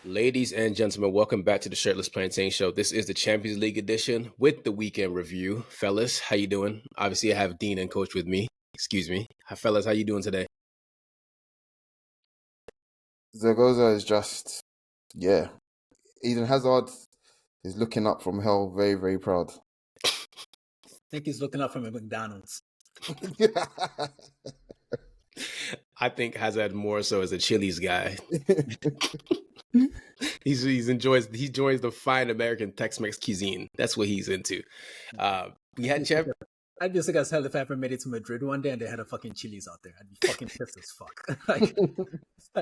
Ladies and gentlemen, welcome back to the Shirtless Plantain Show. This is the Champions League edition with the weekend review. Fellas, how you doing? Obviously, I have Dean and Coach with me. Excuse me. Hi, fellas, how you doing today? Zaragoza is just, Eden Hazard is looking up from hell, very, very proud. I think he's looking up from a McDonald's. I think Hazard more so as a Chili's guy. He enjoys the fine American Tex-Mex cuisine. That's what he's into. We had I'd be sick as hell if I ever made it to Madrid one day and they had a fucking Chili's out there. I'd be fucking pissed as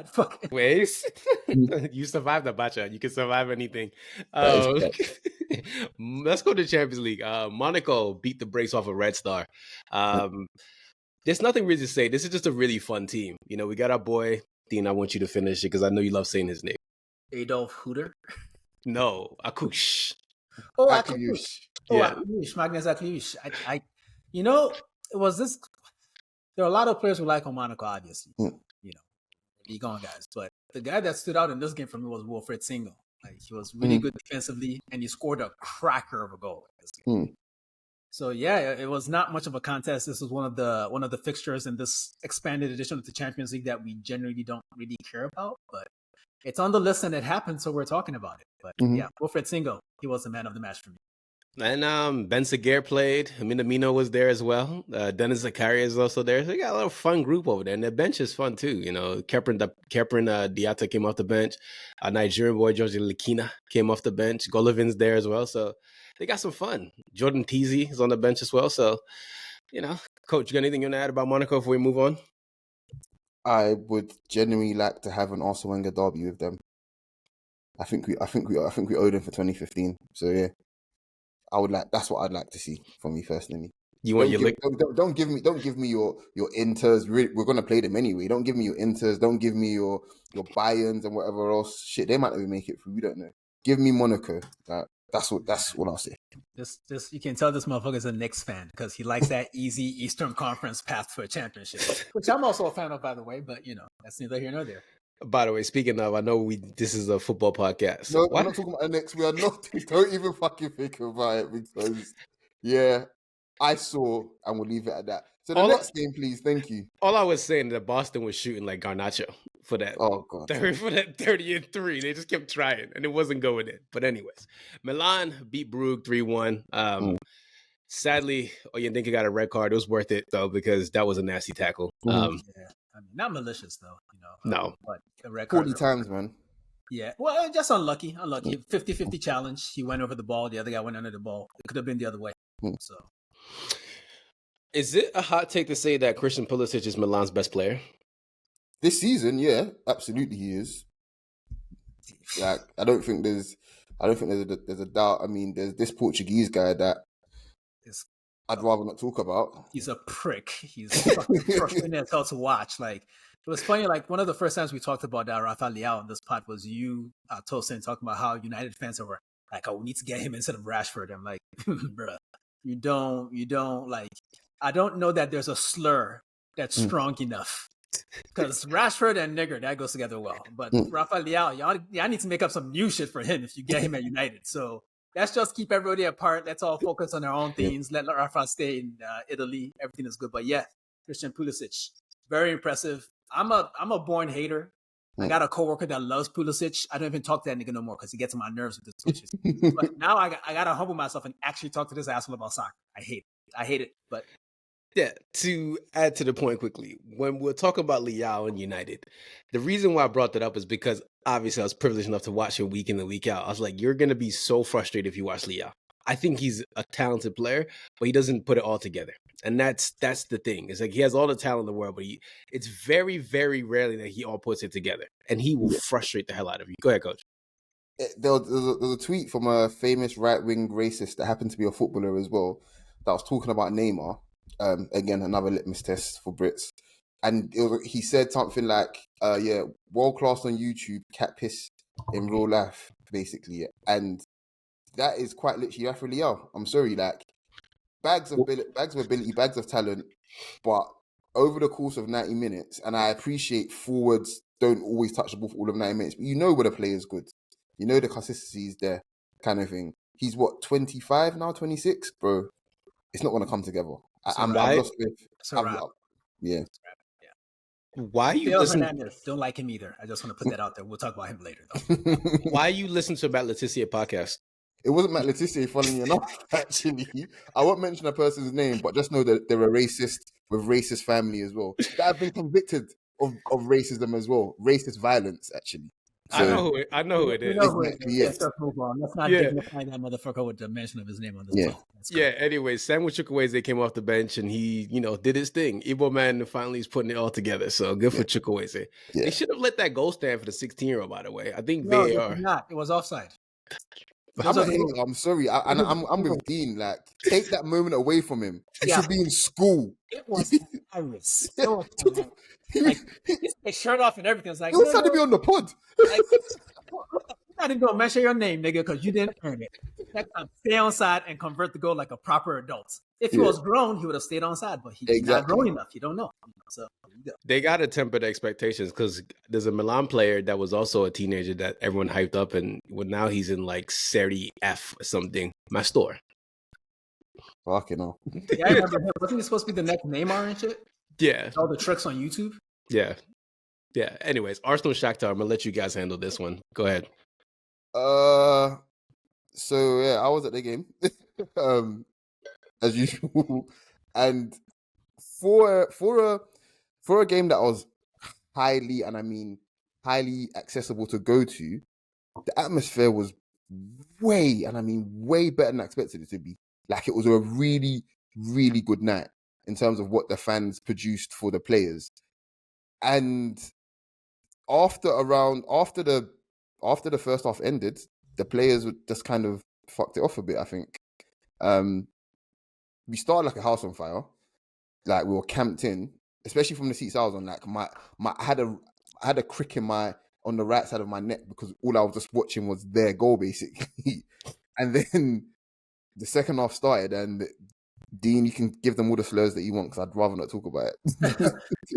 fuck. Wait, you survived the bacha. You can survive anything. Let's go to Champions League. Monaco beat the brakes off of Red Star. There's nothing really to say. This is just a really fun team. You know, we got our boy Dean. I want you to finish it because I know you love saying his name. Adolf Hooter? No, Akush. Oh, Akush. Yeah. Akush, Magnus Akush. It was this. There are a lot of players who like Monaco, obviously. League on guys. But the guy that stood out in this game for me was Wilfred Singo. Like, he was really good defensively, and he scored a cracker of a goal in this game. So yeah, it was not much of a contest. This was one of the fixtures in this expanded edition of the Champions League that we generally don't really care about, but it's on the list and it happened, so we're talking about it. But yeah, Wilfred Singo, he was the man of the match for me. And Ben Seguer played. Minamino was there as well. Dennis Zakaria is also there. So they got a little fun group over there. And their bench is fun too. You know, Keprin Diatta came off the bench. Nigerian boy George Lekina came off the bench. Golivin's there as well. So they got some fun. Jordan Teasy is on the bench as well. So, Coach, you got anything you want to add about Monaco before we move on? I would genuinely like to have an Arsene Wenger derby with them. I think we owe them for 2015. So yeah, that's what I'd like to see from me personally. You want don't give me your Inters. We're gonna play them anyway. Don't give me your Inters. Don't give me your Bayerns and whatever else. Shit, they might not even make it through. We don't know. Give me Monaco. That's what I'll say. Just you can tell this motherfucker's a Knicks fan because he likes that easy Eastern Conference path for a championship, which I'm also a fan of, by the way. But that's neither here nor there. By the way, speaking of, I know this is a football podcast. No, we're not talking about the Knicks. We are not. Don't even fucking think about it because, I saw, and we'll leave it at that. So the next game, please. Thank you. All I was saying that Boston was shooting like Garnacho for that. Oh God. For that 30-3. They just kept trying, and it wasn't going in. But anyways, Milan beat Brugge 3-1. Sadly, Oyendinka got a red card. It was worth it though because that was a nasty tackle. Not malicious though. No. But a red card 40 times, man. Yeah, well, just unlucky. 50-50 challenge. He went over the ball. The other guy went under the ball. It could have been the other way. So. Is it a hot take to say that Christian Pulisic is Milan's best player? This season, yeah, absolutely he is. Like, I don't think there's a doubt. I mean, there's this Portuguese guy that I'd rather not talk about. He's a prick. He's fucking frustrating as hell to watch. Like, it was funny. Like, one of the first times we talked about Rafa Leao on this pod was you, Tosin, talking about how United fans were like, "Oh, we need to get him instead of Rashford." I'm like, bruh, you don't like. I don't know that there's a slur that's strong enough because Rashford and nigger, that goes together well. But Rafa Leao, y'all need to make up some new shit for him if you get him at United. So let's just keep everybody apart. Let's all focus on our own things. Let Rafa stay in Italy. Everything is good. But yeah, Christian Pulisic, very impressive. I'm a born hater. I got a coworker that loves Pulisic. I don't even talk to that nigga no more because he gets on my nerves with his switches. But now I gotta humble myself and actually talk to this asshole about soccer. I hate it. But yeah, to add to the point quickly, when we're talking about Leao and United, the reason why I brought that up is because obviously I was privileged enough to watch him week in and week out. I was like, you're gonna be so frustrated if you watch Leao. I think he's a talented player, but he doesn't put it all together. And that's the thing. It's like he has all the talent in the world, but it's very, very rarely that he all puts it together. And he will frustrate the hell out of you. Go ahead, Coach. There was a tweet from a famous right-wing racist that happened to be a footballer as well that was talking about Neymar. Again, another litmus test for Brits. And he said something like, world class on YouTube, cat piss in real life, basically. And that is quite literally Rafa Leao. I'm sorry, like, bags of ability, bags of talent, but over the course of 90 minutes, and I appreciate forwards don't always touch the ball for all of 90 minutes, but you know where the play is good. You know the consistency is there, kind of thing. He's what, 25 now, 26, bro. It's not going to come together. I've lost faith. Yeah. Why you Theo listen? Hernandez, don't like him either. I just want to put that out there. We'll talk about him later, though. Why you listen to Matt Letitia podcast? It wasn't Matt Letitia, funnily enough, actually. I won't mention a person's name, but just know that they're a racist with racist family as well. That have been convicted of racism as well. Racist violence, actually. So, I know who it is. Yes. Let's move on. Let's not dignify that motherfucker with the mention of his name on this podcast. Anyway, Samuel Chukwueze came off the bench and he, did his thing. Igbo man finally is putting it all together. So good for Chukwueze. They should have let that goal stand for the 16-year-old, by the way. I think VAR. Not. It was offside. I'm sorry. I'm with Dean. Like, take that moment away from him. He should be in school. It was hilarious. His shirt off and everything. It's like, he was trying to be on the pod. Like, you're not even going to mention your name, nigga, because you didn't earn it. Next time, stay on side and convert the goal like a proper adult. If he was grown, he would have stayed on side, but he's not grown enough. You don't know. So there you go. They got to temper the expectations because there's a Milan player that was also a teenager that everyone hyped up, and now he's in like Serie F or something. My store. Fucking hell. Yeah, I remember him. Wasn't he supposed to be the next Neymar and shit? Yeah. All the tricks on YouTube? Yeah. Yeah. Anyways, Arsenal Shakhtar. I'm gonna let you guys handle this one. Go ahead. So yeah, I was at the game, as usual, and for a game that was highly accessible to go to, the atmosphere was way better than I expected it to be. Like, it was a really, really good night in terms of what the fans produced for the players. And after the first half ended, the players just kind of fucked it off a bit, I think. We started like a house on fire. Like, we were camped in, especially from the seats I was on. Like, I had a crick on the right side of my neck because all I was just watching was their goal, basically. And then the second half started, and Dean, you can give them all the slurs that you want because I'd rather not talk about it.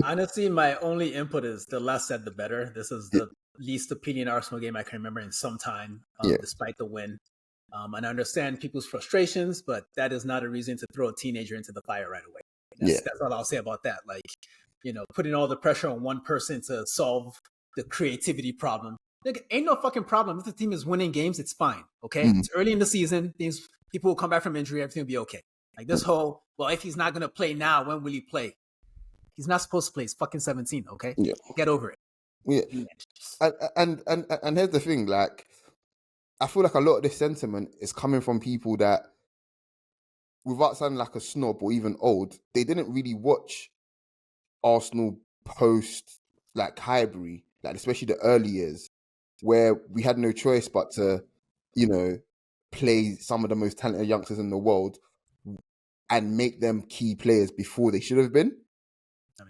Honestly, my only input is the less said, the better. This is the least opinion Arsenal game I can remember in some time, despite the win. And I understand people's frustrations, but that is not a reason to throw a teenager into the fire right away. That's all I'll say about that. Like, putting all the pressure on one person to solve the creativity problem. Like, ain't no fucking problem. If the team is winning games, it's fine. Okay? It's early in the season. People will come back from injury. Everything will be okay. Like, this whole, well, if he's not going to play now, when will he play? He's not supposed to play. He's fucking 17, okay? Yeah. Get over it. Yeah. And here's the thing, like, I feel like a lot of this sentiment is coming from people that, without sounding like a snob or even old, they didn't really watch Arsenal post, like, Highbury, like, especially the early years, where we had no choice but to, play some of the most talented youngsters in the world and make them key players before they should have been.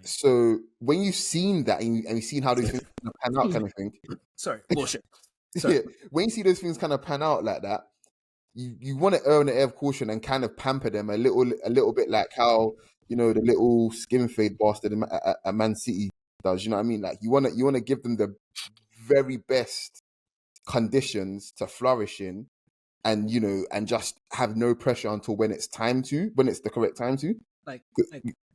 So when you've seen that and you've seen how those things pan out, kind of thing. Sorry, bullshit. Sorry. Yeah, when you see those things kind of pan out like that, you want to err on the air of caution and kind of pamper them a little bit, like how the little skin fade bastard at Man City does. You know what I mean? Like, you want to give them the very best conditions to flourish in, and and just have no pressure until when it's the correct time to. Like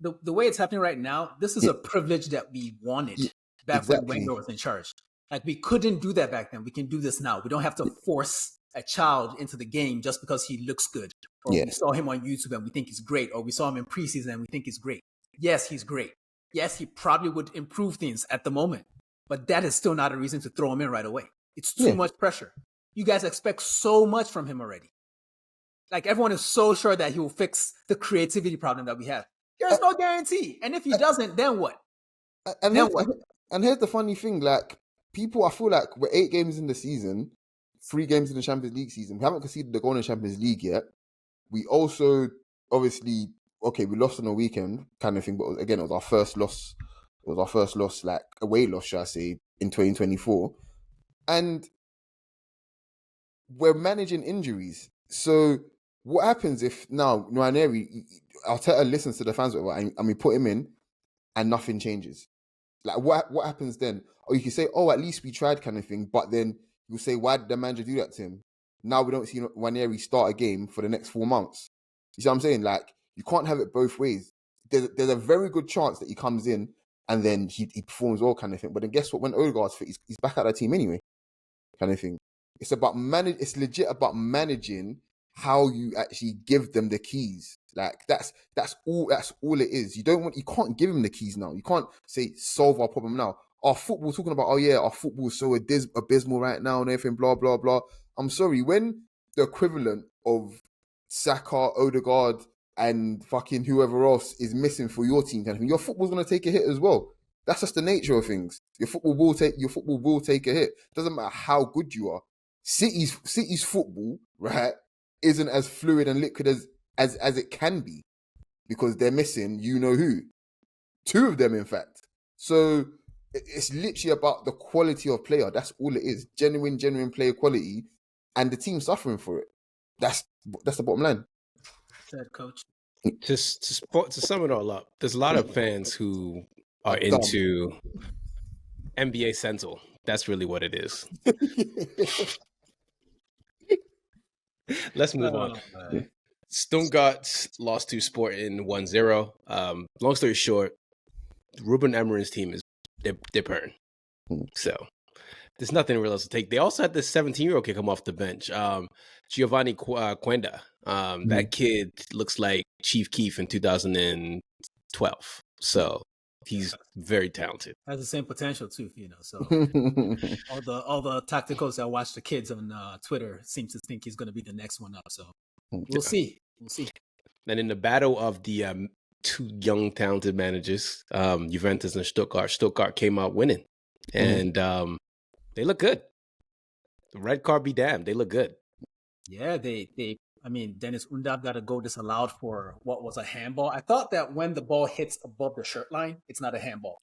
the way it's happening right now, this is a privilege that we wanted back when Wenger was in charge. Like, we couldn't do that back then. We can do this now. We don't have to force a child into the game just because he looks good. Or we saw him on YouTube and we think he's great. Or we saw him in preseason and we think he's great. Yes, he's great. Yes, he probably would improve things at the moment. But that is still not a reason to throw him in right away. It's too much pressure. You guys expect so much from him already. Like, everyone is so sure that he will fix the creativity problem that we have. There's no guarantee. And if he doesn't, then what? And here's the funny thing, like, people, I feel like we're 8 games in the season, 3 games in the Champions League season. We haven't conceded the goal in the Champions League yet. We also, obviously, we lost on the weekend, kind of thing, but again, it was our first loss. It was our first loss, like, away loss, shall I say, in 2024. And we're managing injuries. So what happens if now Nwaneri, Arteta listens to the fans, and we put him in and nothing changes? Like what happens then? Or you can say, oh, at least we tried, kind of thing. But then you'll say, why did the manager do that to him? Now we don't see Ranieri start a game for the next 4 months. You see what I'm saying? Like, you can't have it both ways. There's a very good chance that he comes in and then he performs well, kind of thing. But then guess what? When Odegaard's fit, he's back at that team anyway, kind of thing. It's about It's legit about managing how you actually give them the keys. Like that's all it is. You can't give him the keys now. You can't say solve our problem now. Our football talking about, oh yeah, our football is so abysmal right now and everything, blah blah blah. I'm sorry, when the equivalent of Saka, Odegaard, and fucking whoever else is missing for your team, kind of thing, your football's gonna take a hit as well. That's just the nature of things. Your football will take a hit. Doesn't matter how good you are. City's football, right, isn't as fluid and liquid as it can be because they're missing you know who. 2 of them, in fact. So it's literally about the quality of player. That's all it is. Genuine player quality, and the team suffering for it. That's the bottom line. Said coach. To sum it all up, there's a lot of fans who are into NBA Central. That's really what it is. Let's move on. Stuttgart lost to Sporting 1-0. Long story short, Ruben Amorim's team they're purring. So there's nothing real else to take. They also had this 17-year-old kid come off the bench, Giovanni Quenda. That kid looks like Chief Keef in 2012. So he's very talented. Has the same potential too, you know. So all the tacticals that watch the kids on Twitter seem to think he's going to be the next one up. So we'll see. And in the battle of the 2 young talented managers, Juventus and Stuttgart came out winning, and they look good. The red card be damned, they look good. Yeah, I mean, Dennis Undav got a goal disallowed for what was a handball. I thought that when the ball hits above the shirt line, it's not a handball.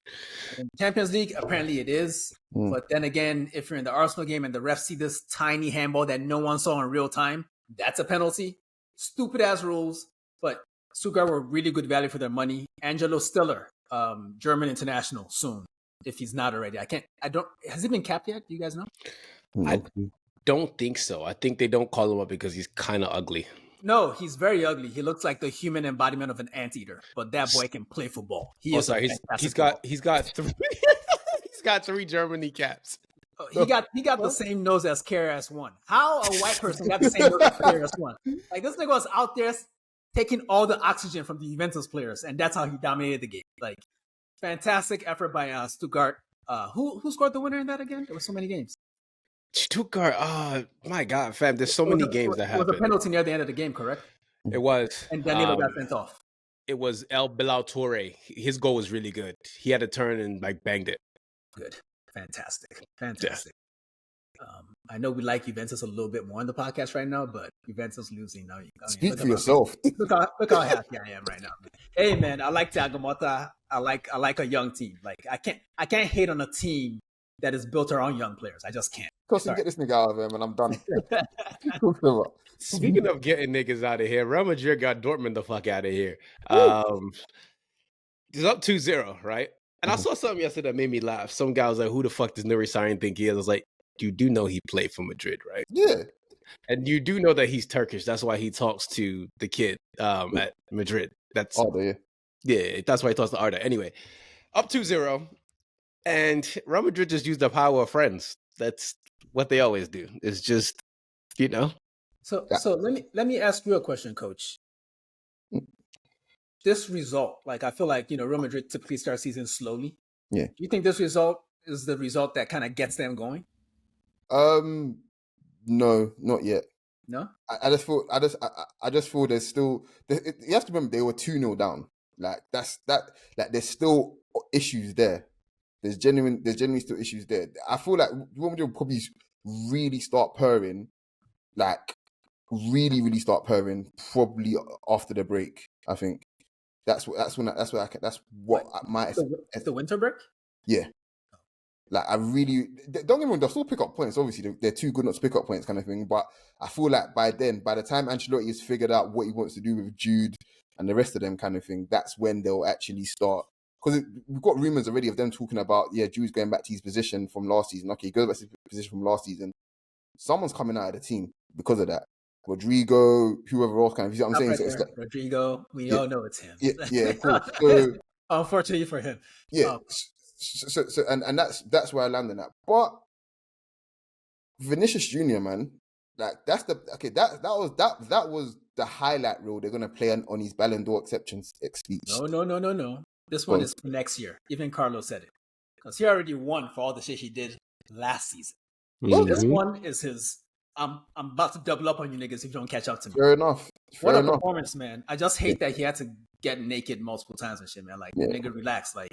In Champions League, apparently it is. But then again, if you're in the Arsenal game and the refs see this tiny handball that no one saw in real time, that's a penalty. Stupid ass rules. But Stuttgart were really good value for their money. Angelo Stiller, German international, soon, if he's not already. Has he been capped yet? Do you guys know? I don't think so. I think they don't call him up because he's kind of ugly. No, he's very ugly. He looks like the human embodiment of an anteater. But that boy can play football. He's got 3 he's got 3 Germany caps. He got the same nose as KRS-One. How a white person got the same nose as KRS-One? Like, this nigga was out there taking all the oxygen from the Juventus players, and that's how he dominated the game. Like, fantastic effort by Stuttgart. Who scored the winner in that again? There were so many games. Stuttgart, my God, fam, there's so many games that happened. It was a penalty near the end of the game, correct? It was. And Danilo got sent off. It was El Bilal Toure. His goal was really good. He had a turn and banged it. Good. Fantastic. Yeah. I know we like Juventus a little bit more on the podcast right now, but Juventus losing now. Speak for yourself. Look how happy I am right now. Hey man, I like Thiago Motta. I like a young team. Like I can't hate on a team that is built around young players. I just can't. Of course, get this nigga out of him, and I'm done. Speaking of getting niggas out of here, Real Madrid got Dortmund the fuck out of here. He's up 2-0, right? And I saw something yesterday that made me laugh. Some guy was like, who the fuck does Nuri Sahin think he is? I was like, you do know he played for Madrid, right? Yeah. And you do know that he's Turkish. That's why he talks to the kid at Madrid. That's Arda, yeah, that's why he talks to Arda. Anyway, up 2-0. And Real Madrid just used the power of friends. That's what they always do. It's just, you know. So let me ask you a question, Coach. This result, like I feel like, Real Madrid typically start season slowly. Yeah. Do you think this result is the result that kind of gets them going? No, not yet. No? I just feel there's still you have to remember they were 2-0 down. Like there's still issues there. There's genuinely still issues there. I feel like Real Madrid will probably really start purring, like really, really start purring probably after the break. I think that's what I might. It's the winter break. Yeah, like I really don't get me wrong. They'll still pick up points. Obviously, they're too good not to pick up points, kind of thing. But I feel like by the time Ancelotti has figured out what he wants to do with Jude and the rest of them, kind of thing, that's when they'll actually start because we've got rumors already of them talking about Drew's going back to his position from last season. Okay, he goes back to his position from last season. Someone's coming out of the team because of that. Rodrigo, whoever else kind of. You see what I'm saying? Right So it's like, Rodrigo, we all know it's him. yeah, of course. So unfortunately for him, yeah. So and that's where I landed at. But Vinicius Jr., man, like that was the highlight reel they're gonna play on his Ballon d'Or acceptance speech. No. This one is for next year. Even Carlos said it because he already won for all the shit he did last season. Mm-hmm. This one is his. I'm about to double up on you niggas if you don't catch up to me. Fair enough. What a performance, man! I just hate that he had to get naked multiple times and shit, man. Like, nigga, relax. Like,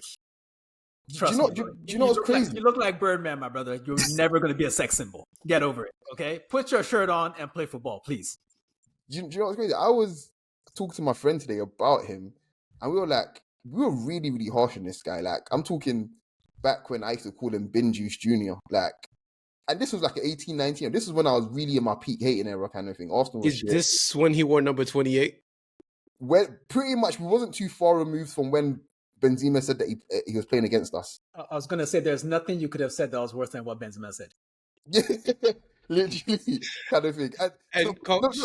trust me. Do you know what's crazy? You look like Birdman, my brother. You're never going to be a sex symbol. Get over it, okay? Put your shirt on and play football, please. Do you know what's crazy? I was talking to my friend today about him, and we were really, really harsh on this guy. Like, I'm talking back when I used to call him Bin Juice Jr. Like, and this was like 18, 19. This is when I was really in my peak hating era kind of thing. Arsenal was Is this when he wore number 28? Well, pretty much, we wasn't too far removed from when Benzema said that he was playing against us. I was going to say there's nothing you could have said that was worse than what Benzema said. Yeah, literally, kind of thing. And Coach,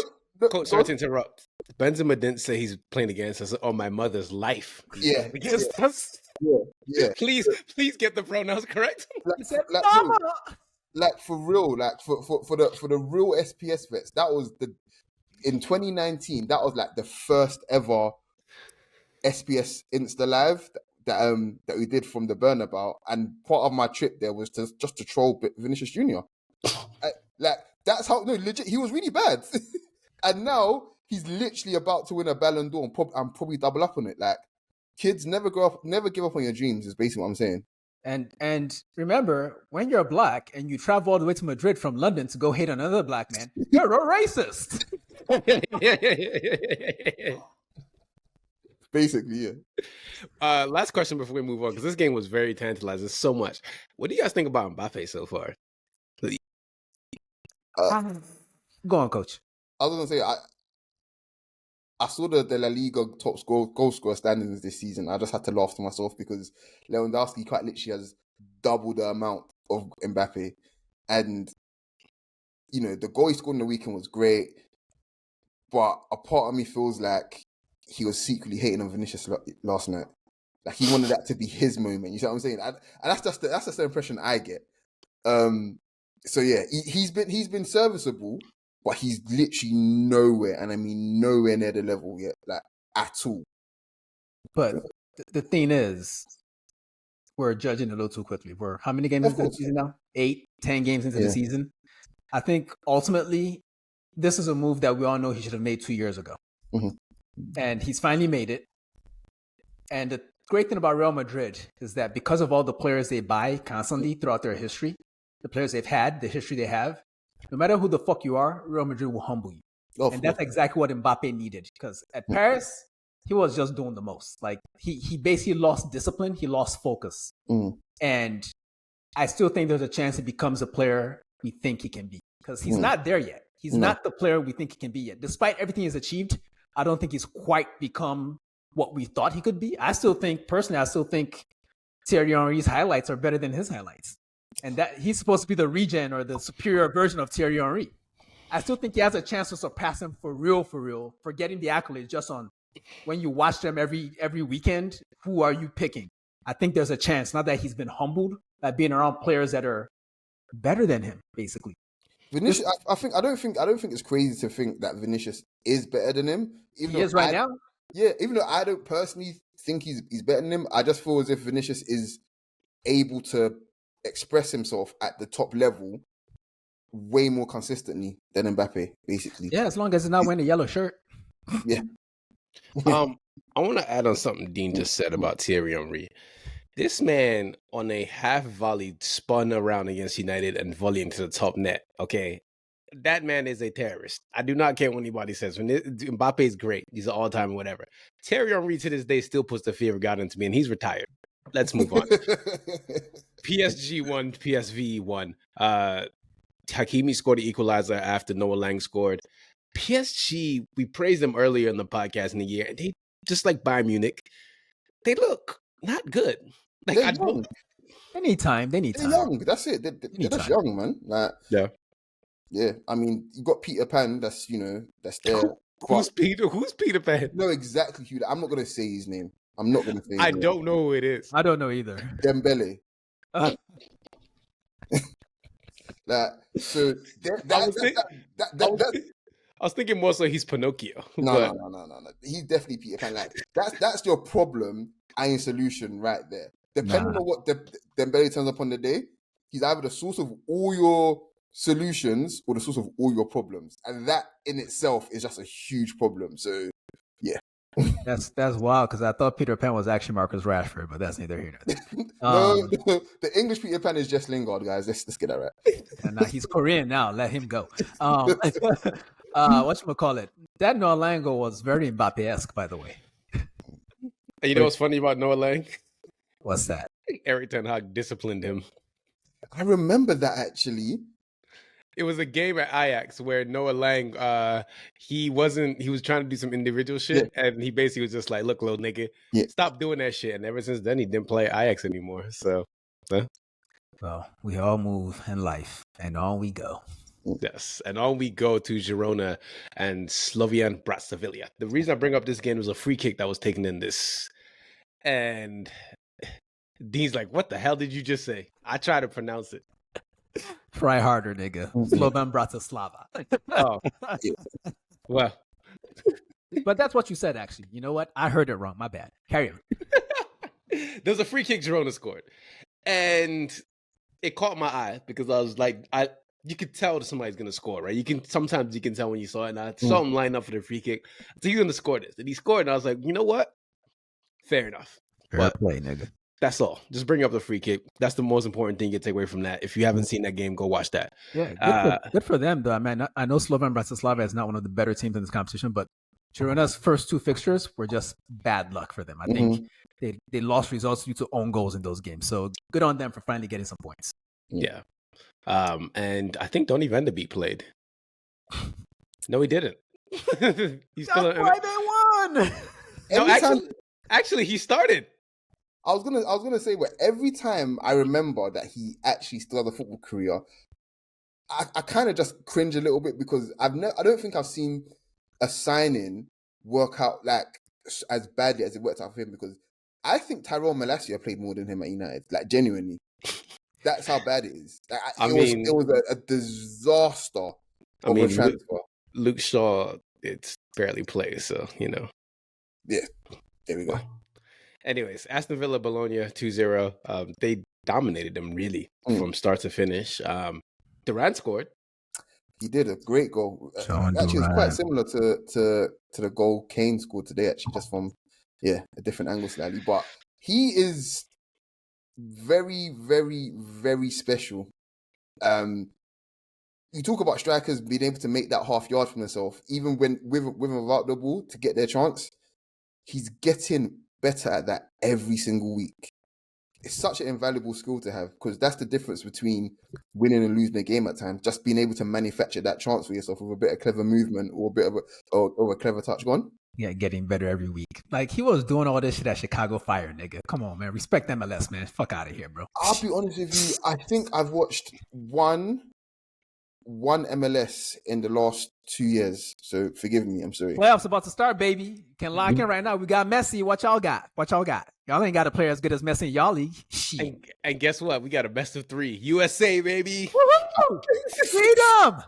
sorry to interrupt. Benzema didn't say he's playing against us on my mother's life. Yeah, against us. Yeah. Please get the pronouns correct. He said, "Mama." Like for real, like for the real SPS vets, that was in 2019. That was like the first ever SPS Insta Live that we did from the Burnabout, and part of my trip there was just to troll Vinicius Jr. Like that's how legit he was really bad, and now he's literally about to win a Ballon d'Or and probably double up on it. Like, kids, never give up on your dreams is basically what I'm saying. And remember, when you're black and you travel all the way to Madrid from London to go hate on another black man, you're a racist. Basically, yeah. Last question before we move on, because this game was very tantalizing so much. What do you guys think about Mbappe so far? Go on, Coach. I was gonna say I saw the La Liga top goal scorer standings this season. I just had to laugh to myself because Lewandowski quite literally has double the amount of Mbappe, and the goal he scored in the weekend was great, but a part of me feels like he was secretly hating on Vinicius last night. Like, he wanted that to be his moment. You see what I'm saying? And that's just the impression I get. So yeah, he's been serviceable, but he's literally nowhere, and I mean nowhere near the level yet, like at all. But the thing is, we're judging a little too quickly. We're how many games into the season now? 8, 10 games into the season. I think ultimately, this is a move that we all know he should have made 2 years ago. Mm-hmm. And he's finally made it. And the great thing about Real Madrid is that because of all the players they buy constantly throughout their history, the players they've had, the history they have, no matter who the fuck you are, Real Madrid will humble you. And that's exactly what Mbappe needed. Because at Paris, he was just doing the most. Like, he basically lost discipline. He lost focus. Mm. And I still think there's a chance he becomes a player we think he can be. Because he's not there yet. He's not the player we think he can be yet. Despite everything he's achieved, I don't think he's quite become what we thought he could be. Personally, I still think Thierry Henry's highlights are better than his highlights. And that he's supposed to be the regen or the superior version of Thierry Henry. I still think he has a chance to surpass him for real, for getting the accolades just on when you watch them every weekend. Who are you picking? I think there's a chance, not that he's been humbled by being around players that are better than him, basically. Vinicius, I don't think it's crazy to think that Vinicius is better than him. He is right now. Yeah, even though I don't personally think he's better than him, I just feel as if Vinicius is able to express himself at the top level way more consistently than Mbappe, basically. Yeah, as long as he's not wearing a yellow shirt. Yeah. I want to add on something Dean just said about Thierry Henry. This man on a half volley spun around against United and volley into the top net. Okay, that man is a terrorist. I do not care what anybody says. Mbappe is great. He's an all-time whatever. Thierry Henry to this day still puts the fear of God into me, and he's retired. Let's move on. PSG won, PSV won. Hakimi scored the equalizer after Noah Lang scored. PSG, we praised them earlier in the podcast in the year, and they, just like Bayern Munich, they look not good. Like They're I don't. young. They need time. They need They're time. young. That's it. They're just young, man. Like, Yeah. yeah. I mean, you got Peter Pan. That's that's there. Who's Peter? Who's Peter Pan? You know exactly who. I'm not gonna say his name. I'm not gonna say. His I name. don't know who it is. I don't know either. Dembele. Uh, Like, so I was thinking more so he's Pinocchio. no. He's definitely Peter Pan. Like, that's your problem and solution right there. Depending on what Dembele turns up on the day, he's either the source of all your solutions or the source of all your problems, and that in itself is just a huge problem. So, yeah. That's wild because I thought Peter Pan was actually Marcus Rashford, but that's neither here nor there. No, the English Peter Pan is Jess Lingard, guys. Let's get that right. And now he's Korean now. Let him go. Whatchamacallit? That Noah Lango was very Mbappe-esque, by the way. And you know what's funny about Noah Lang? What's that? Eric Ten Hag disciplined him. I remember that actually. It was a game at Ajax where Noah Lang, he was trying to do some individual shit, and he basically was just like, "Look, little nigga, stop doing that shit." And ever since then, he didn't play Ajax anymore. So, well, we all move in life, and on we go. Yes, and on we go to Girona and Slovian Bratislava. The reason I bring up this game was a free kick that was taken in this, and Dean's like, "What the hell did you just say?" I try to pronounce it. Try harder, nigga. Slovan Bratislava. Oh, well. But that's what you said, actually. You know what? I heard it wrong. My bad. Carry on. There's a free kick Girona scored. And it caught my eye because I was like, you could tell that somebody's going to score, right? Sometimes you can tell when you saw it. And I saw him line up for the free kick. So he's going to score this. And he scored. And I was like, you know what? Fair enough. Fair play, nigga. That's all. Just bring up the free kick. That's the most important thing you take away from that. If you haven't seen that game, go watch that. Yeah, good for them, though. I mean, I know Slovan Bratislava is not one of the better teams in this competition, but Girona's first two fixtures were just bad luck for them. I think they lost results due to own goals in those games. So good on them for finally getting some points. Yeah. And I think Donny van de Beek played. No, he didn't. That's why they won. No, actually, he started. I was gonna say, but every time I remember that he actually still has a football career, I kind of just cringe a little bit because I don't think I've seen a signing work out like as badly as it worked out for him. Because I think Tyrone Malacia played more than him at United, like genuinely. That's how bad it is. Like, it was a disaster of a transfer. Luke Shaw, it's barely plays, so you know. Yeah, there we go. Anyways, Aston Villa, Bologna, 2-0. They dominated them, really, from start to finish. Durant scored. He did a great goal. Actually, it's quite similar to the goal Kane scored today, actually, just from, a different angle slightly. But he is very, very, very special. You talk about strikers being able to make that half yard for themselves, even when with and without the ball to get their chance. He's getting better at that every single week. It's such an invaluable skill to have because that's the difference between winning and losing a game at times. Just being able to manufacture that chance for yourself with a bit of clever movement or a bit of a clever touch. Go on. Yeah, getting better every week. Like he was doing all this shit at Chicago Fire, nigga. Come on, man. Respect MLS, man. Fuck out of here, bro. I'll be honest with you. I think I've watched one MLS in the last 2 years. So forgive me. I'm sorry. Playoffs about to start, baby. Can lock in right now. We got Messi. What y'all got? Y'all ain't got a player as good as Messi in y'all league. Shit. And guess what? We got a best of 3. USA, baby. Woo-hoo! Freedom.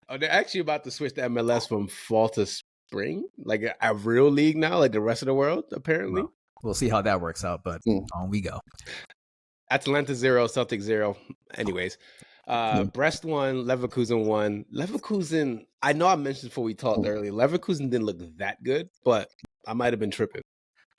Oh, they're actually about to switch to MLS from fall to spring. Like a real league now, like the rest of the world, apparently. Well, we'll see how that works out, but on we go. Atalanta 0, Celtic 0. Anyways. Brest 1, Leverkusen 1. Leverkusen, I know I mentioned before we talked earlier, Leverkusen didn't look that good, but I might have been tripping.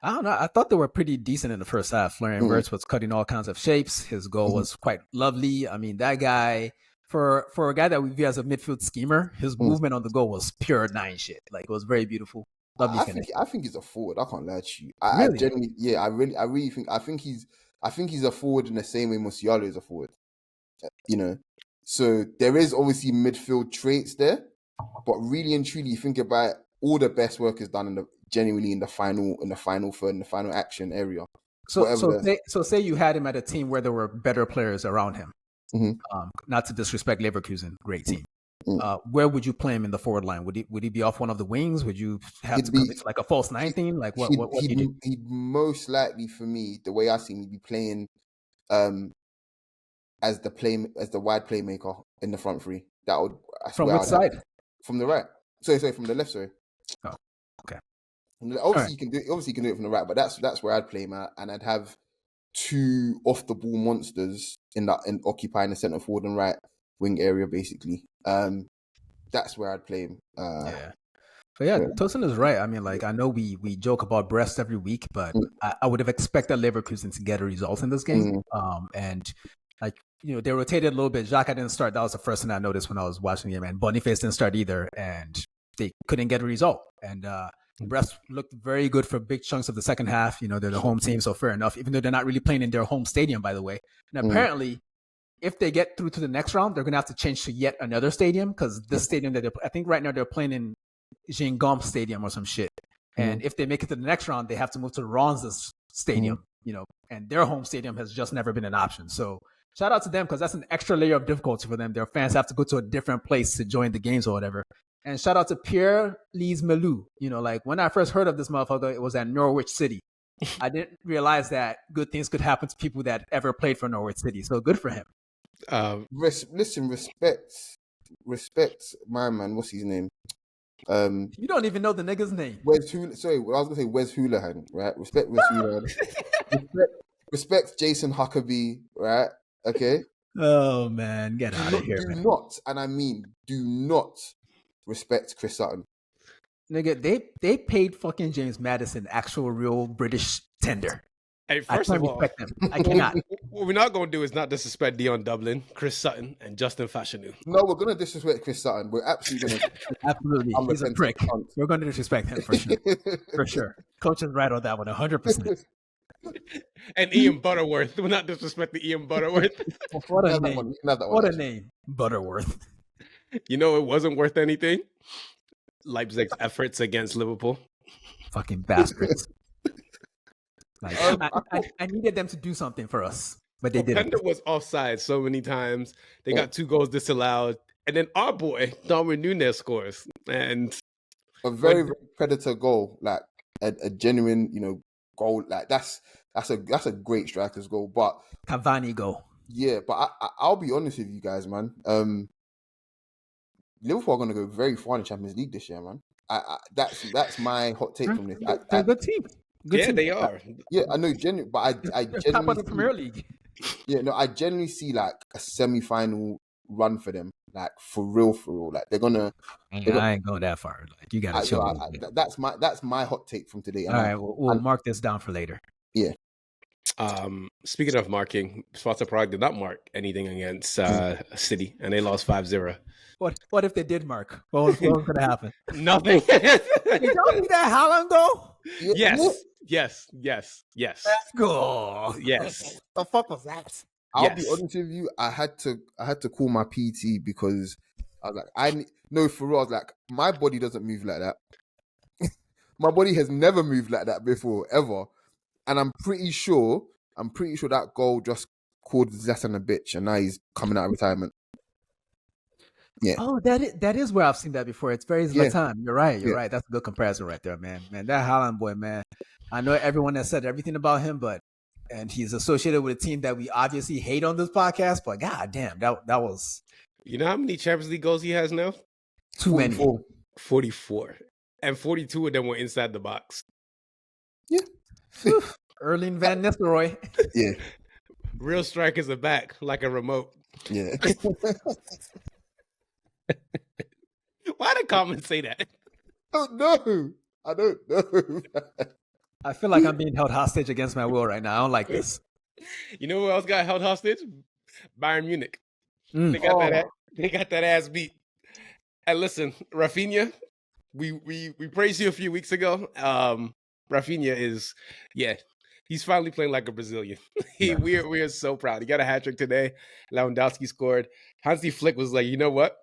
I don't know. I thought they were pretty decent in the first half. Florian Wirtz was cutting all kinds of shapes. His goal was quite lovely. I mean, that guy, for a guy that we view as a midfield schemer, his movement on the goal was pure 9 shit. Like, it was very beautiful. Lovely finish. I think he's a forward. I can't lie to you. Really? I genuinely, I really think he's a forward in the same way Musiala is a forward. You know, so there is obviously midfield traits there, but really and truly, you think about it, all the best work is done genuinely in the final third, in the final action area. whatever. So say you had him at a team where there were better players around him. Not to disrespect Leverkusen, great team. Where would you play him in the forward line? Would he be off one of the wings? Would you have to commit to like a false nine theme? Like what do you do? He'd most likely, for me, the way I see him, he'd be playing as the wide playmaker in the front three. From which side? From the right. Sorry, from the left. Sorry. Oh, okay. Obviously, you can do it from the right, but that's where I'd play him at, and I'd have two off the ball monsters in occupying the centre forward and right wing area, basically. That's where I'd play him. But yeah, Tosin is right. I mean, like, I know we joke about Brest every week, but I would have expected Leverkusen to get a result in this game. And like, they rotated a little bit. Xhaka didn't start. That was the first thing I noticed when I was watching the game. And Boniface didn't start either, and they couldn't get a result. And Brest looked very good for big chunks of the second half. They're the home team, so fair enough, even though they're not really playing in their home stadium, by the way. And apparently, if they get through to the next round, they're going to have to change to yet another stadium, because this stadium I think right now they're playing in Gingom Stadium or some shit. And if they make it to the next round, they have to move to Ron's stadium, and their home stadium has just never been an option. So shout out to them, because that's an extra layer of difficulty for them. Their fans have to go to a different place to join the games or whatever. And shout out to Pierre-Lise Melou. Like when I first heard of this motherfucker, it was at Norwich City. I didn't realize that good things could happen to people that ever played for Norwich City. So good for him. Respect my man. What's his name? You don't even know the nigga's name. Sorry, I was gonna say Wes Houlihan, right? Respect Wes Houlihan. Respect Jason Huckabee, right? Okay. Oh man, get out of here. Do not respect Chris Sutton. Nigga, they paid fucking James Madison actual real British tender. Hey, first of all, them. I cannot. What we're not going to do is not disrespect Dion Dublin, Chris Sutton, and Justin Fashanu. No, we're going to disrespect Chris Sutton. We're absolutely going to. Absolutely. He's a prick. We're going to disrespect him for sure. For sure. Coach is right on that one, 100%. And Ian Butterworth. We're not disrespecting Ian Butterworth. What a name. What a name. Butterworth. It wasn't worth anything? Leipzig's efforts against Liverpool. Fucking bastards. I needed them to do something for us, but they didn't. Pender was offside so many times. They got 2 goals disallowed. And then our boy, Darwin Núñez, scores. And a very, very predator goal, like a genuine, goal. Like that's a great striker's goal. But Cavani goal. Yeah, but I'll be honest with you guys, man. Liverpool are going to go very far in the Champions League this year, man. That's my hot take from this. They're a good team. Good team. They are. Yeah, I know, but I genuinely top of the Premier League. Yeah, no, I genuinely see like a semi-final run for them, like for real. Like they're gonna. I ain't going that far. Like you got to show me. That's my hot take from today. All right, we'll mark this down for later. Yeah. Speaking of marking, Sparta Prague did not mark anything against City, and they lost 5-0. What if they did mark? What was going to happen? Nothing. Did y'all see that Haaland goal? Yes. Let's go. Yes. The fuck was that? I'll be honest with you. I had to call my PT because I was like, for real. I was like, my body doesn't move like that. My body has never moved like that before, ever. And I'm pretty sure that goal just called Zlatan a bitch, and now he's coming out of retirement. Yeah. Oh, that is where I've seen that before. It's very Zlatan. Yeah. You're right. That's a good comparison right there, man. Man, that Haaland boy, man. I know everyone has said everything about him, and he's associated with a team that we obviously hate on this podcast, but god damn, that was. You know how many Champions League goals he has now? Too 44. Many. 44. And 42 of them were inside the box. Yeah. Erling Van Nistelrooy. Yeah. Real strikers are back, like a remote. Yeah. Why did comments say that? I don't know. I feel like I'm being held hostage against my will right now. I don't like this. You know who else got held hostage? Bayern Munich. They got that ass beat. And listen, Raphinha, we praised you a few weeks ago. Raphinha is, he's finally playing like a Brazilian. We are so proud. He got a hat trick today. Lewandowski scored. Hansi Flick was like, you know what?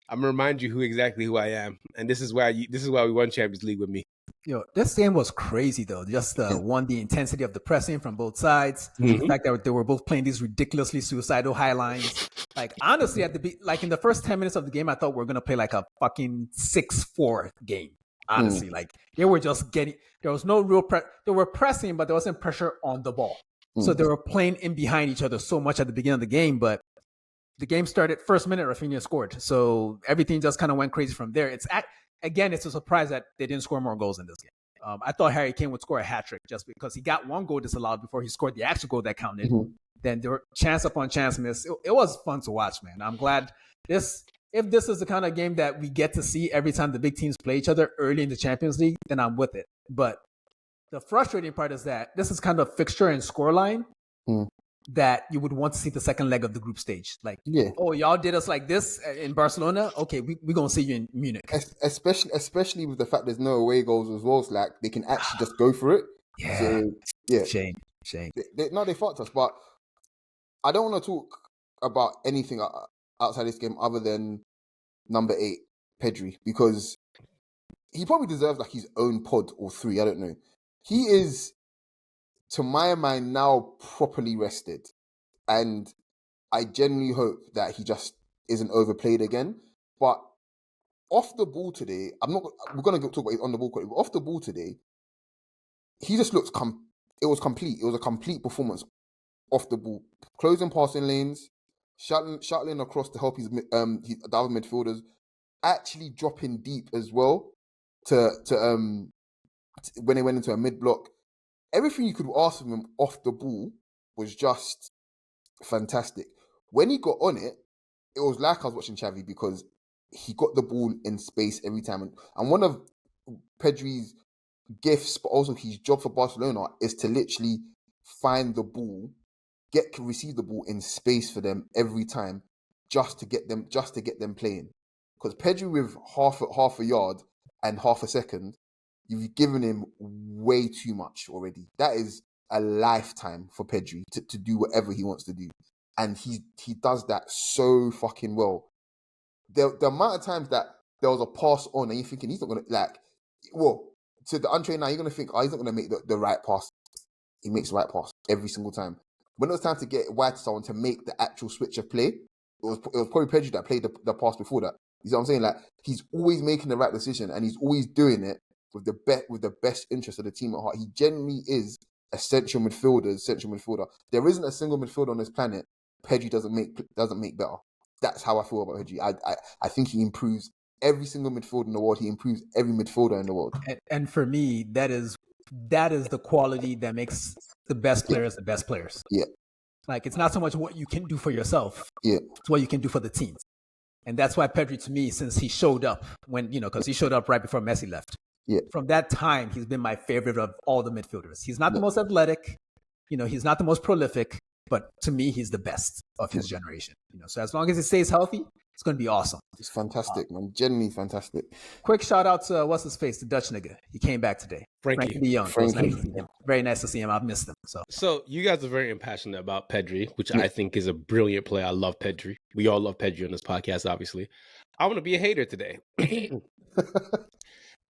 I'm gonna remind you exactly who I am, and this is why we won Champions League with me. This game was crazy though. Just the intensity of the pressing from both sides, the fact that they were both playing these ridiculously suicidal high lines. Like honestly, in the first 10 minutes of the game, I thought we were gonna play like a fucking 6-4 game. Honestly, like they were just getting. There was no real they were pressing, but there wasn't pressure on the ball. So they were playing in behind each other so much at the beginning of the game, but the game started first minute, Raphinha scored. So everything just kind of went crazy from there. It's a surprise that they didn't score more goals in this game. I thought Harry Kane would score a hat trick just because he got one goal disallowed before he scored the actual goal that counted. Then there were chance upon chance miss. It was fun to watch, man. I'm glad if this is the kind of game that we get to see every time the big teams play each other early in the Champions League, then I'm with it. But the frustrating part is that this is kind of fixture and scoreline that you would want to see the second leg of the group stage. Like, oh, y'all did us like this in Barcelona. Okay, we're going to see you in Munich. Especially with the fact there's no away goals as well. So like they can actually just go for it. Yeah. So, yeah. Shame. They fucked us. But I don't want to talk about anything outside this game other than number 8, Pedri, because he probably deserves like his own pod or 3. I don't know. He is, to my mind, now properly rested. And I genuinely hope that he just isn't overplayed again. But off the ball today, we're going to talk about his on the ball quality, but off the ball today, he just looked, it was complete. It was a complete performance off the ball. Closing passing lanes, shuttling across to help the other midfielders, actually dropping deep as well to when they went into a mid-block. Everything you could ask of him off the ball was just fantastic. When he got on it, it was like I was watching Xavi because he got the ball in space every time. And one of Pedri's gifts, but also his job for Barcelona, is to literally find the ball, receive the ball in space for them every time, just to get them playing. Because Pedri with half a yard and half a second, you've given him way too much already. That is a lifetime for Pedri to do whatever he wants to do. And he does that so fucking well. The amount of times that there was a pass on and you're thinking he's not going to, to the untrained now, you're going to think, he's not going to make the right pass. He makes the right pass every single time. When it was time to get wide to someone to make the actual switch of play, it was probably Pedri that played the pass before that. You see what I'm saying? Like, he's always making the right decision and he's always doing it with the best interest of the team at heart. He genuinely is a central midfielder. There isn't a single midfielder on this planet Pedri doesn't make better. That's how I feel about Pedri. I think he improves every single midfielder in the world. He improves every midfielder in the world. And for me, that is the quality that makes the best players the best players. Yeah. Like, it's not so much what you can do for yourself. Yeah. It's what you can do for the team. And that's why Pedri, to me, since he showed up because he showed up right before Messi left. Yeah. From that time, he's been my favorite of all the midfielders. He's not the most athletic. He's not the most prolific. But to me, he's the best of his generation. So as long as he stays healthy, it's going to be awesome. It's fantastic, man. Genuinely fantastic. Quick shout out to what's his face, the Dutch nigga. He came back today. Frankie de Jong. Very nice to see him. I've missed him. So you guys are very impassionate about Pedri, which I think is a brilliant player. I love Pedri. We all love Pedri on this podcast, obviously. I want to be a hater today.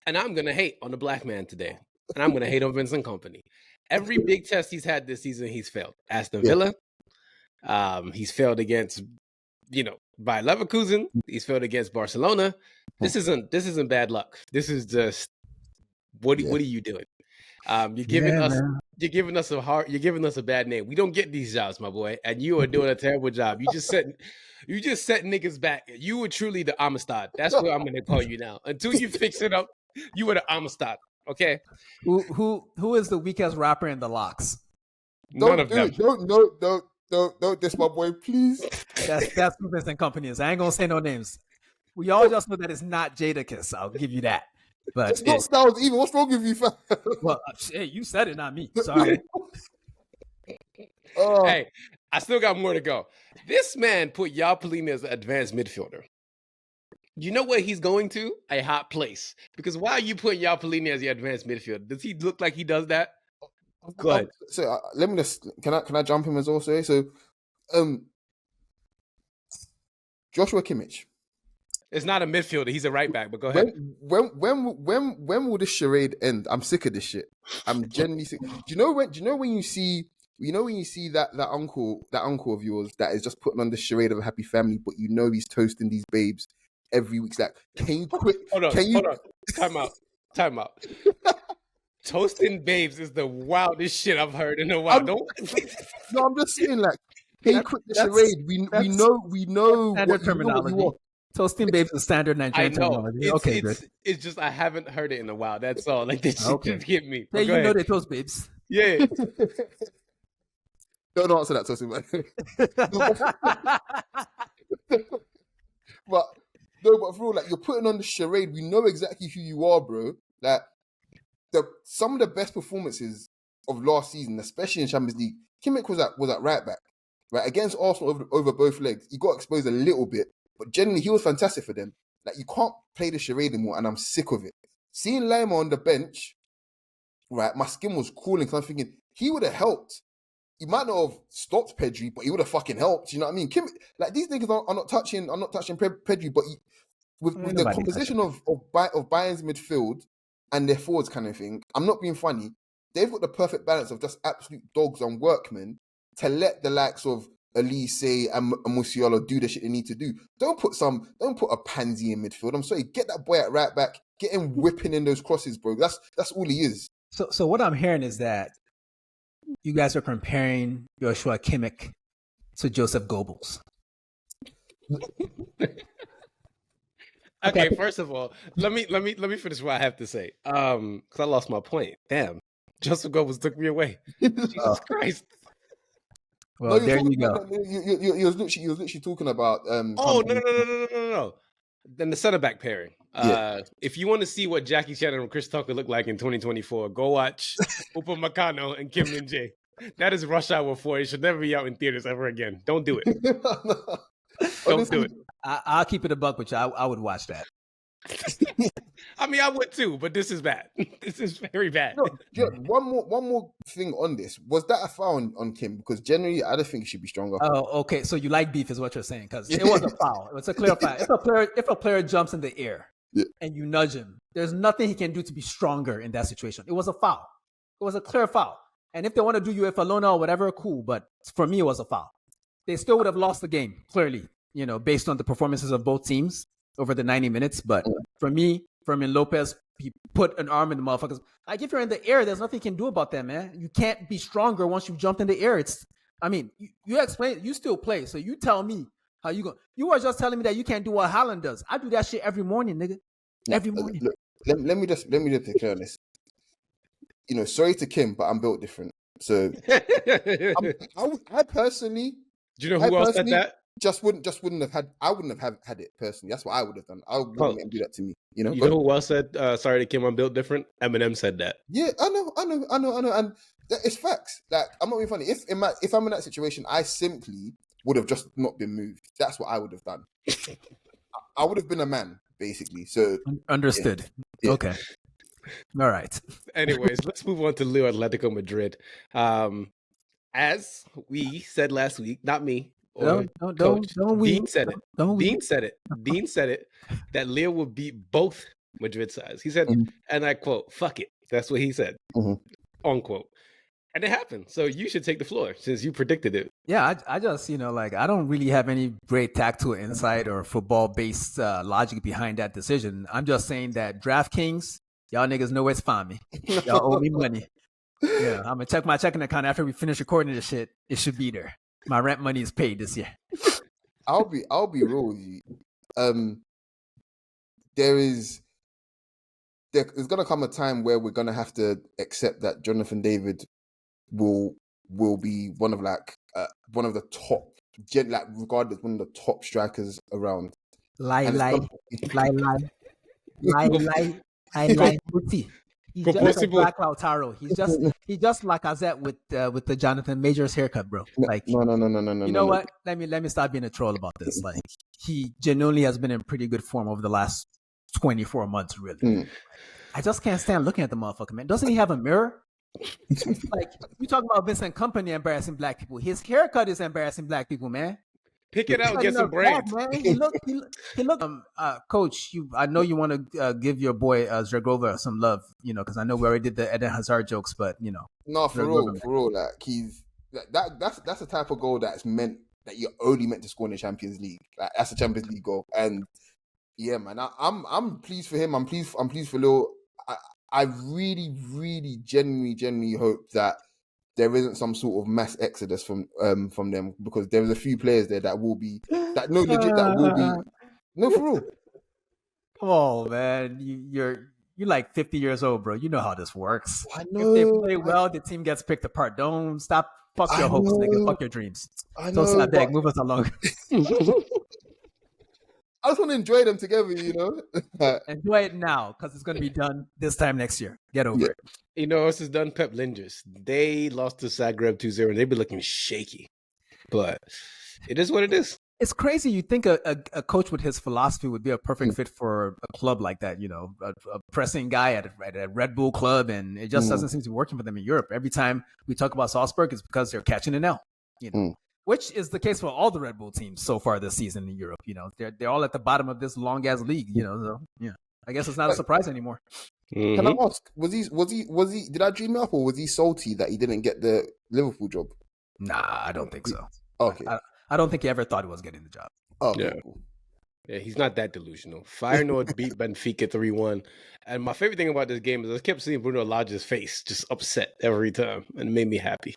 And I'm going to hate on the black man today. And I'm going to hate on Vincent Kompany. Every big test he's had this season, he's failed. Aston Villa, he's failed against, by Leverkusen. He's failed against Barcelona. This isn't bad luck. This is just what are you doing? You're giving us a bad name. We don't get these jobs, my boy, and you are doing a terrible job. You just set niggas back. You were truly the Amistad. That's what I'm going to call you now. Until you fix it up, you were the Amistad. Okay. Who is the weakest rapper in the locks? None of them. Don't diss my boy, please. That's who Vincent Kompany is. I ain't gonna say no names. We all just know that it's not Jadakiss. I'll give you that. But it's not Styles even. What's wrong with you, fam? Well, hey, you said it, not me. Sorry. Hey, I still got more to go. This man put Yao Pelini as an advanced midfielder. You know what he's going to? A hot place. Because why are you putting Yao Pelini as the advanced midfielder? Does he look like he does that? Go ahead. So let me just can I jump him as also? So Joshua Kimmich. It's not a midfielder. He's a right back. But go ahead. When will this charade end? I'm sick of this shit. I'm genuinely sick. Do you know when you see that uncle of yours that is just putting on the charade of a happy family, but you know he's toasting these babes every week? It's like, can you quit? Hold on. Can you? Hold on. Time out. Toasting babes is the wildest shit I've heard in a while. No, I'm just saying, like, can you quit the charade? We know standard terminology. Toasting babes is standard Nigerian terminology. Okay, good. It's just I haven't heard it in a while. That's all. Like this shit just hit me. Hey, you know they toast babes. Yeah. Don't answer that, toasting man. But for real, like, you're putting on the charade. We know exactly who you are, bro. Like, some of the best performances of last season, especially in Champions League, Kimmich was at right back, right, against Arsenal over both legs. He got exposed a little bit, but generally he was fantastic for them. Like, you can't play the charade anymore, and I'm sick of it. Seeing Lima on the bench, right, my skin was crawling because I'm thinking he would have helped. He might not have stopped Pedri, but he would have fucking helped. You know what I mean? Like, these niggas are not touching Pedri, but with the composition of Bayern's midfield and their forwards kind of thing, I'm not being funny. They've got the perfect balance of just absolute dogs and workmen to let the likes of Elise and Musiala do the shit they need to do. Don't put a pansy in midfield. I'm sorry, get that boy at right back, get him whipping in those crosses, bro. That's all he is. So what I'm hearing is that you guys are comparing Joshua Kimmich to Joseph Goebbels. Okay, first of all, let me finish what I have to say. Because I lost my point. Damn, Joseph Goebbels took me away. Jesus Christ. Well, there you go. He was literally talking about. No. Then the center back pairing. If you want to see what Jackie Chan and Chris Tucker look like in 2024, go watch Upa Makano and Kim Min Jae. That is Rush Hour 4. It should never be out in theaters ever again. Don't do it. Don't do it. I'll keep it a buck with you. I would watch that. I mean, I would too, but this is bad. This is very bad. No, one more thing on this. Was that a foul on Kim? Because generally, I don't think he should be stronger. Oh, okay. So you like beef is what you're saying, because it was a foul. It was a clear foul. If a player jumps in the air and you nudge him, there's nothing he can do to be stronger in that situation. It was a foul. It was a clear foul. And if they want to do UEFA Lona or whatever, cool. But for me, it was a foul. They still would have lost the game, clearly, based on the performances of both teams over the 90 minutes. But for me, Fermin Lopez, he put an arm in the motherfuckers. Like, if you're in the air, there's nothing you can do about that, man. You can't be stronger once you've jumped in the air. You explain, you still play. So you tell me how you go. You were just telling me that you can't do what Haaland does. I do that shit every morning, nigga. Every morning. Look, let me just declare this. Sorry to Kim, but I'm built different. So I personally, do you know who else said that? Wouldn't have had it personally. That's what I would have done. I wouldn't let him do that to me. You know who else said sorry to Kim, I'm built different? Eminem said that. Yeah, I know, and it's facts. Like, I'm not being funny. If I'm in that situation, I simply would have just not been moved. That's what I would have done. I would have been a man, basically. So understood. Yeah. Okay. All right. Anyways, let's move on to Leo Atletico Madrid. As we said last week, not me. Don't Dean said it. Dean said it that Leo will beat both Madrid sides. He said, and I quote, "Fuck it." That's what he said. Unquote. And it happened. So you should take the floor since you predicted it. Yeah, I just, I don't really have any great tactical insight or football-based logic behind that decision. I'm just saying that DraftKings, y'all niggas know where to find me. Y'all owe me money. Yeah, I'm going to check my checking account after we finish recording this shit. It should be there. My rent money is paid this year. I'll be real with you. There's gonna come a time where we're gonna have to accept that Jonathan David will be one of the top, regarded as one of the top strikers around. Lie. He's just like Black Lautaro. He's just Lacazette with the Jonathan Majors haircut, bro. Like, no. You know what? Let me stop being a troll about this. Like, he genuinely has been in pretty good form over the last 24 months, really. I just can't stand looking at the motherfucker, man. Doesn't he have a mirror? Like, you talking about Vincent Kompany embarrassing black people. His haircut is embarrassing black people, man. Pick it out, Like, get some bad, brands. man. He looked. Coach, I know you want to give your boy Zregova some love, because I know we already did the Eden Hazard jokes, but No, for Zregova, real. Like he's that's the type of goal that you're only meant to score in the Champions League. Like, that's a Champions League goal, and yeah, man, I'm pleased for him. I'm pleased for Lil. I really, really, genuinely hope that there isn't some sort of mass exodus from them, because there's a few players there that will be no, for real. Come on, man. You're like 50 years old, bro. You know how this works. I If they know, play well, the team gets picked apart. Don't stop. Fuck your I hopes, nigga. know, Fuck your dreams. I So know, sad, beg. Move us along. I just want to enjoy them together, Enjoy it now, because it's going to be done this time next year. Get over it. You know who else is done? Pep Lingers. They lost to Zagreb 2-0, and they be looking shaky. But it is what it is. It's crazy. You think a coach with his philosophy would be a perfect fit for a club like that, a pressing guy at a Red Bull club, and it just doesn't seem to be working for them in Europe. Every time we talk about Salzburg, it's because they're catching an L, which is the case for all the Red Bull teams so far this season in Europe. They're all at the bottom of this long ass league. So yeah, I guess it's not a surprise anymore. Can I ask? Was he? Did I dream it up, or was he salty that he didn't get the Liverpool job? Nah, I don't think so. Okay. I don't think he ever thought he was getting the job. Okay. Yeah. Cool. Yeah, he's not that delusional. Feyenoord beat Benfica 3-1. And my favorite thing about this game is I kept seeing Bruno Lodge's face just upset every time, and it made me happy.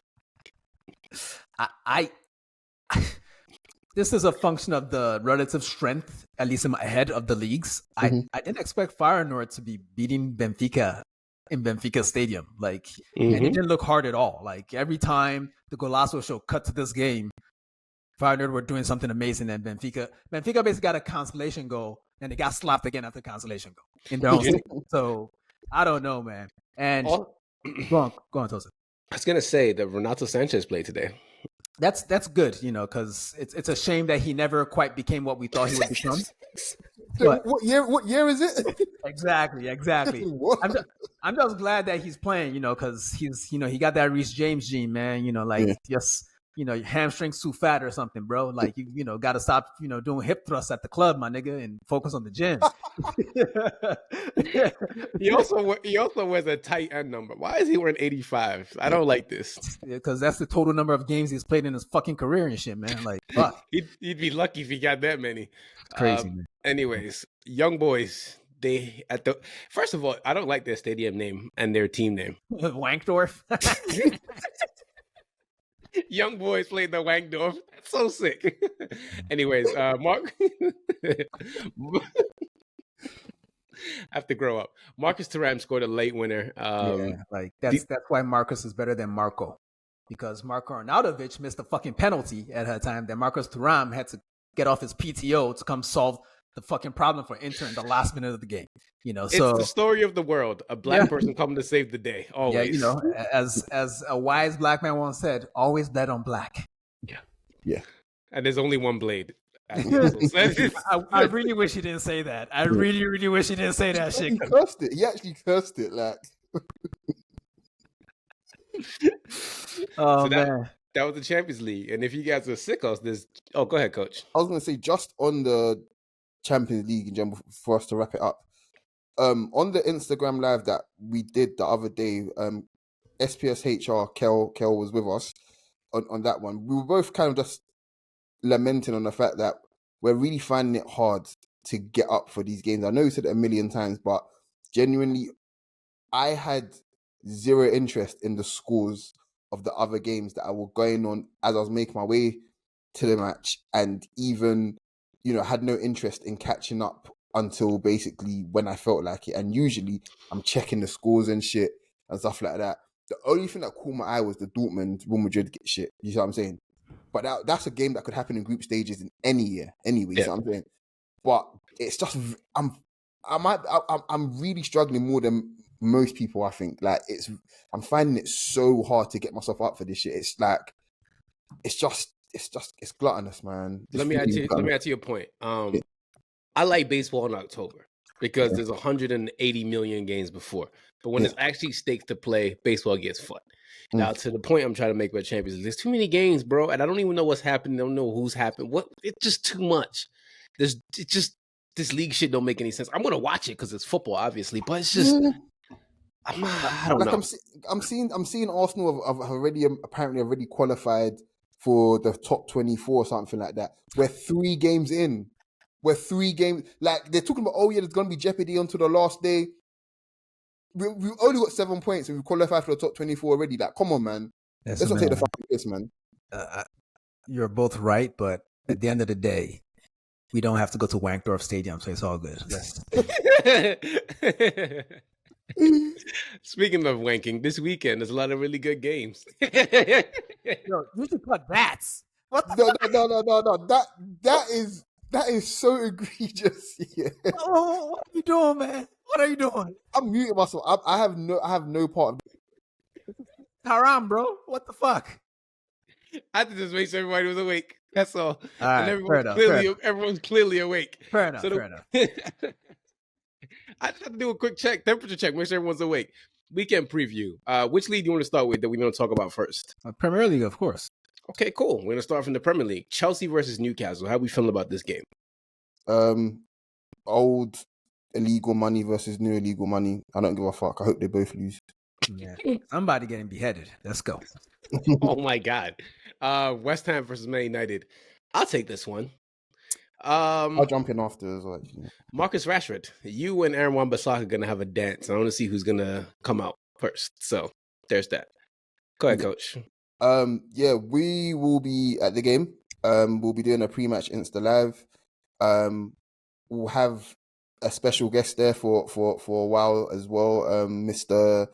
This is a function of the relative strength, at least in my head, of the leagues. I didn't expect Feyenoord to be beating Benfica in Benfica Stadium. And it didn't look hard at all. Like, every time the Golazo show cut to this game, Feyenoord were doing something amazing, and Benfica basically got a consolation goal, and they got slapped again after consolation goal in their own stadium. So I don't know, man. And go on, Tosin. I was gonna say that Renato Sanchez played today. That's good, because it's a shame that he never quite became what we thought he would become. But, what year is it? Exactly. I'm just glad that he's playing, because he's he got that Reece James gene, man. Just hamstrings too fat or something, bro. Like, you got to stop doing hip thrusts at the club, my nigga, and focus on the gym. He also wears a tight end number. Why is he wearing 85? I don't like this. Because that's the total number of games he's played in his fucking career and shit, man. Like, fuck. He'd be lucky if he got that many. Crazy, man. Anyways, young boys. First of all, I don't like their stadium name and their team name. Wankdorf. Young boys played the Wankdorf. That's so sick. Anyways, Mark. I have to grow up. Marcus Thuram scored a late winner. That's why Marcus is better than Marco, because Marko Arnautovic missed a fucking penalty at her time that Marcus Thuram had to get off his PTO to come solve the fucking problem for Inter in the last minute of the game. It's the story of the world. A black person coming to save the day. Always. Yeah, as a wise black man once said, always bet on black. Yeah. And there's only one blade. I really wish he didn't say that. I really, really wish he didn't say that shit. He cursed it. He actually cursed it. Like, man. That was the Champions League. And if you guys are sickos, go ahead, Coach. I was going to say, just on the Champions League in general, for us to wrap it up, on the Instagram live that we did the other day, SPS HR, Kel was with us on that one. We were both kind of just lamenting on the fact that we're really finding it hard to get up for these games. I know you said it a million times, but genuinely, I had zero interest in the scores of the other games that I were going on as I was making my way to the match, and even, had no interest in catching up until basically when I felt like it. And usually I'm checking the scores and shit and stuff like that. The only thing that caught my eye was the Dortmund Real Madrid shit. You see what I'm saying? But that's a game that could happen in group stages in any year anyway. You see what I'm saying? But it's just, I'm really struggling more than most people, I think. Like, I'm finding it so hard to get myself up for this shit. It's like, it's gluttonous, man. Let me add to your point. I like baseball in October. because there's 180 million games before. But when there's actually stakes to play, baseball gets fun. Now, to the point I'm trying to make about Champions League, there's too many games, bro, and I don't even know what's happening. I don't know who's happened. It's just too much. This league shit don't make any sense. I'm gonna watch it because it's football, obviously, but it's just I don't know. I'm seeing Arsenal have apparently already qualified for the top 24 or something like that. We're 3 games in. We're 3 games. Like, they're talking about, oh yeah, there's gonna be jeopardy until the last day. We've only got 7 points and we've qualified for the top 24 already. Like, come on, man. Let's not take the fucking piss, man. You're both right, but at the end of the day, we don't have to go to Wankdorf Stadium, so it's all good. Speaking of wanking, this weekend there's a lot of really good games. Yo, you should put bats. What the No. That is so egregious. Yeah. Oh, what are you doing, man? What are you doing? I'm muting myself. I have no part of it. Haram, bro. What the fuck? I had to just make sure everybody was awake. That's all. Right, and everyone's clearly awake. Fair enough. I just have to do a quick temperature check, make sure everyone's awake. Weekend preview. Which league do you want to start with that we don't talk about first? Premier League, of course. Okay, cool. We're going to start from the Premier League. Chelsea versus Newcastle. How are we feeling about this game? Old illegal money versus new illegal money. I don't give a fuck. I hope they both lose. Yeah. Somebody getting beheaded. Let's go. Oh my God. West Ham versus Man United. I'll take this one. I'll jump in after as well. Marcus Rashford, you and Aaron Wan-Bissaka are going to have a dance. I want to see who's going to come out first. So there's that. Go ahead, Coach. Yeah, we will be at the game. We'll be doing a pre-match Insta Live. We'll have a special guest there for a while as well. Mr.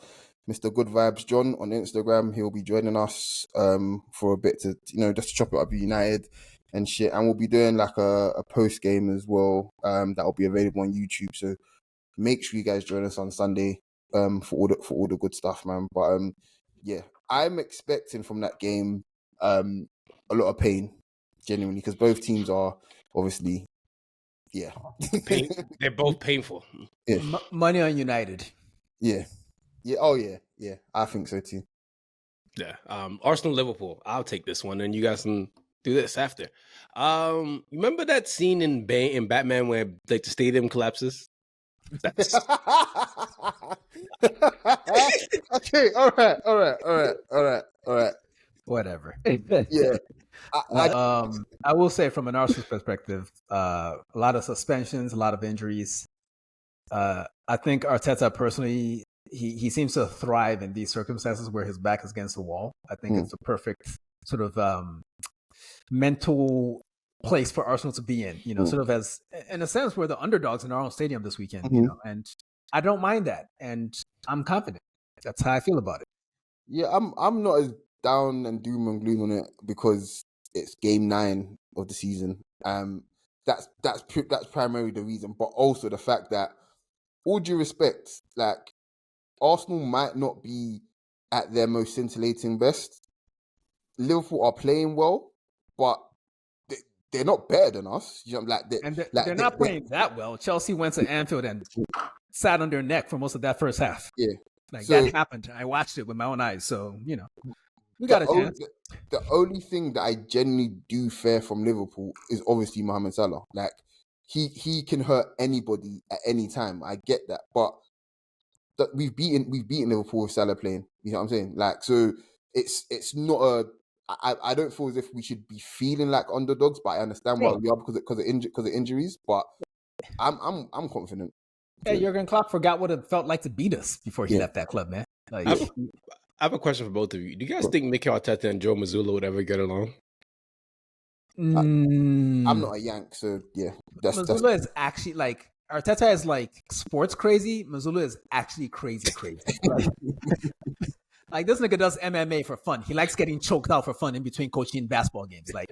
Good Vibes John on Instagram. He'll be joining us for a bit to just to chop it up with United and shit. And we'll be doing like a post game as well. That will be available on YouTube. So make sure you guys join us on Sunday for all the good stuff, man. But yeah, I'm expecting from that game a lot of pain, genuinely, because both teams are obviously, yeah, they're both painful. Yeah. Money on United. Yeah. Oh yeah. I think so too. Yeah. Arsenal Liverpool. I'll take this one, and you guys can do this after. Remember that scene in Batman where like the stadium collapses? Okay, all right. Whatever. Yeah. I will say from an Arsenal perspective, a lot of suspensions, a lot of injuries. I think Arteta personally, he seems to thrive in these circumstances where his back is against the wall. I think it's a perfect sort of mental place for Arsenal to be in, sort of as, in a sense, we're the underdogs in our own stadium this weekend, and I don't mind that. And I'm confident. That's how I feel about it. Yeah, I'm not as down and doom and gloom on it because it's game 9 of the season. That's primarily the reason, but also the fact that, all due respect, like, Arsenal might not be at their most scintillating best. Liverpool are playing well, but they're not better than us. They're not playing that well. Chelsea went to Anfield and sat on their neck for most of that first half. Yeah. That happened. I watched it with my own eyes. So, we got a chance. The only thing that I genuinely do fear from Liverpool is obviously Mohamed Salah. Like, he can hurt anybody at any time. I get that. But that we've beaten Liverpool with Salah playing. You know what I'm saying? Like, so it's not I don't feel as if we should be feeling like underdogs, but I understand why we are because of injuries. But I'm confident. Hey, Jurgen Klopp forgot what it felt like to beat us before he left that club, man. Like, I have a question for both of you. Do you guys think Mikel Arteta and Joe Mazzulla would ever get along? I'm not a Yank, so yeah. Mazzulla is actually like, Arteta is like sports crazy. Mazzulla is actually crazy. Like, this nigga does MMA for fun. He likes getting choked out for fun in between coaching basketball games. Like,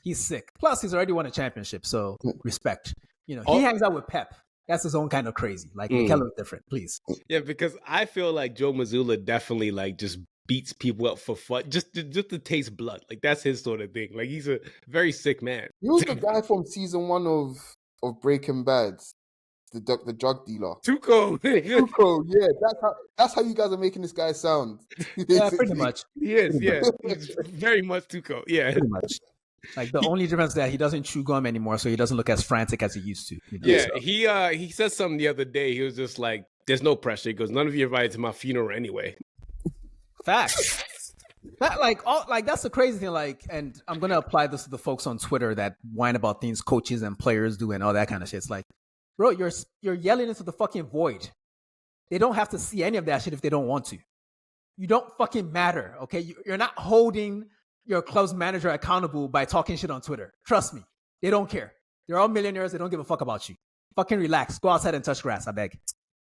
he's sick. Plus, he's already won a championship, so respect. He hangs out with Pep. That's his own kind of crazy. Like, Mikel is different, please. Yeah, because I feel like Joe Mazzulla definitely like just beats people up for fun, just to taste blood. Like, that's his sort of thing. Like, he's a very sick man. He was the guy from season 1 of Breaking Bad the drug dealer. Tuco. Tuco, yeah, that's how you guys are making this guy sound. Yeah, pretty much. Yes, yeah. He's very much Tuco. Yeah. Pretty much. Like the only difference is that he doesn't chew gum anymore, so he doesn't look as frantic as he used to. You know? Yeah, so. he said something the other day. He was just like, "There's no pressure." He goes, "None of you invited to my funeral anyway." Facts. That's the crazy thing. Like, and I'm gonna apply this to the folks on Twitter that whine about things coaches and players do and all that kind of shit. It's like, bro, you're yelling into the fucking void. They don't have to see any of that shit if they don't want to. You don't fucking matter, okay? You're not holding your club's manager accountable by talking shit on Twitter. Trust me, they don't care. They're all millionaires. They don't give a fuck about you. Fucking relax. Go outside and touch grass, I beg.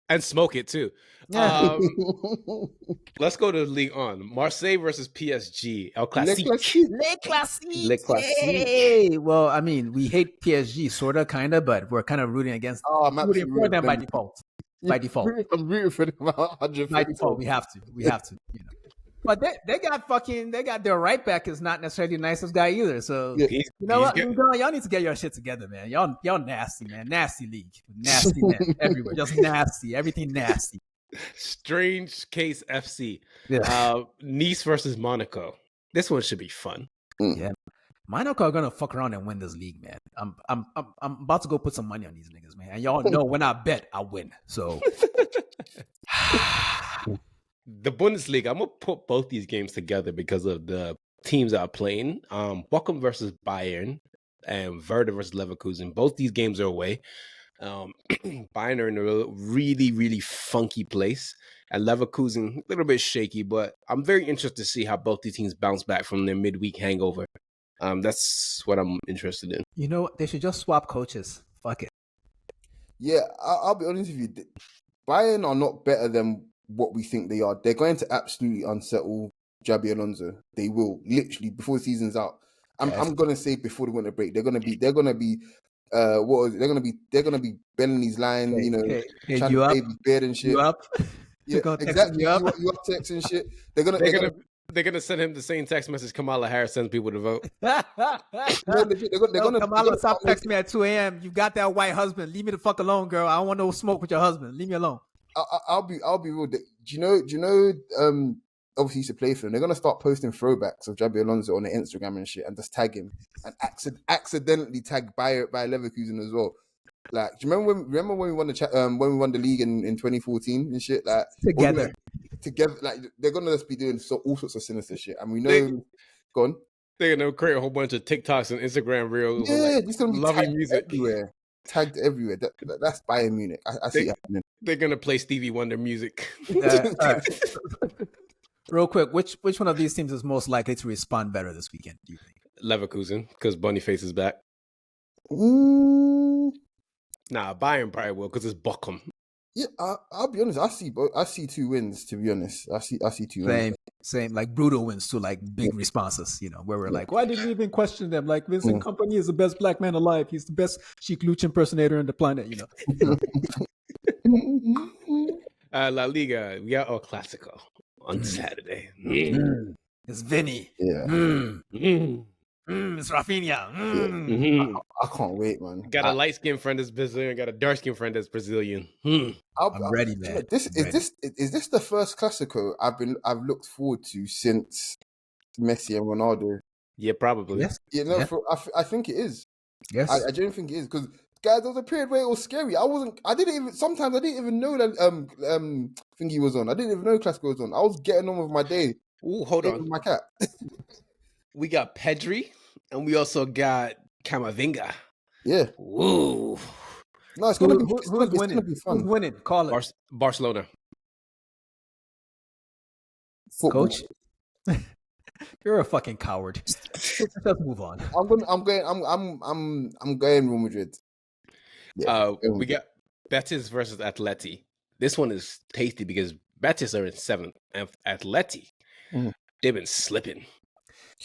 And smoke it too. Yeah. Let's go to League On. Marseille versus PSG. El Clasique. Le Classique. Le Classique. Hey. Well, I mean, we hate PSG, sorta, kinda, but we're kind of rooting against. Rooting for them by default. By default. I'm rooting for them 100%. By default, we have to. You know. But they got their right back is not necessarily the nicest guy either. So you know what, y'all need to get your shit together, man. Y'all nasty, man. Nasty league, nasty man everywhere, just nasty, everything nasty. Strange Case FC. Yeah. Nice versus Monaco. This one should be fun. Yeah, Monaco are gonna fuck around and win this league, man. I'm about to go put some money on these niggas, man. And y'all know when I bet, I win. So. The Bundesliga, I'm gonna put both these games together because of the teams that are playing. Bochum versus Bayern and Werder versus Leverkusen. Both these games are away. Bayern are in a really, really funky place, and Leverkusen a little bit shaky. But I'm very interested to see how both these teams bounce back from their midweek hangover. That's what I'm interested in. You know, they should just swap coaches. Fuck it. Yeah, I'll be honest with you. Bayern are not better than what we think they are. They're going to absolutely unsettle Xabi Alonso. They will, literally, before the season's out. I'm gonna say before the winter break, they're gonna be Bellany's line, trying to baby beard and shit. You up? Yeah, exactly. You up text and shit. They're gonna send him the same text message Kamala Harris sends people to vote. Kamala, stop texting me at 2 a.m. You got that white husband. Leave me the fuck alone, girl. I don't want no smoke with your husband. Leave me alone. I'll be real. Do you know? Obviously, he used to play for them. They're gonna start posting throwbacks of Xabi Alonso on their Instagram and shit, and just tag him and accidentally tag Bayer Leverkusen as well. Like, do you remember when we won the league in 2014 and shit? Like together, like they're gonna just be doing all sorts of sinister shit, and we know. Go on. They're gonna create a whole bunch of TikToks and Instagram reels. Yeah, it's gonna be loving music everywhere. Tagged everywhere. That's Bayern Munich. I see it happening. They're gonna play Stevie Wonder music. All right. Real quick, which one of these teams is most likely to respond better this weekend? Do you think? Leverkusen, because Boniface is back. Nah, Bayern probably will because it's Bochum. Yeah, I'll be honest. I see 2 wins. To be honest, I see 2 wins. Same, like brutal wins too, like big responses. Where we're like, why didn't we even question them? Like Vincent Kompany is the best black man alive. He's the best Sheik Luch impersonator on the planet. La Liga, we got El Clasico on Saturday. It's Vini. Yeah. It's Raphinha. I can't wait, man. Got a light skinned friend that's Brazilian. Got a dark skinned friend that's Brazilian. I'm ready, man. Is this the first Clasico I've looked forward to since Messi and Ronaldo? Yeah, probably. Yes. I think it is. Yes, I genuinely think it is because guys, there was a period where it was scary. I didn't even know that thingy was on. I didn't even know Clasico was on. I was getting on with my day. Ooh, hold on. With my cat. We got Pedri, and we also got Camavinga. Yeah. Ooh. No, it's gonna be fun. Who's winning? Call it. Barcelona. Football. Coach. You're a fucking coward. Let's move on. I'm going Real Madrid. Yeah, we got Betis versus Atleti. This one is tasty because Betis are in 7th, and Atleti, they've been slipping.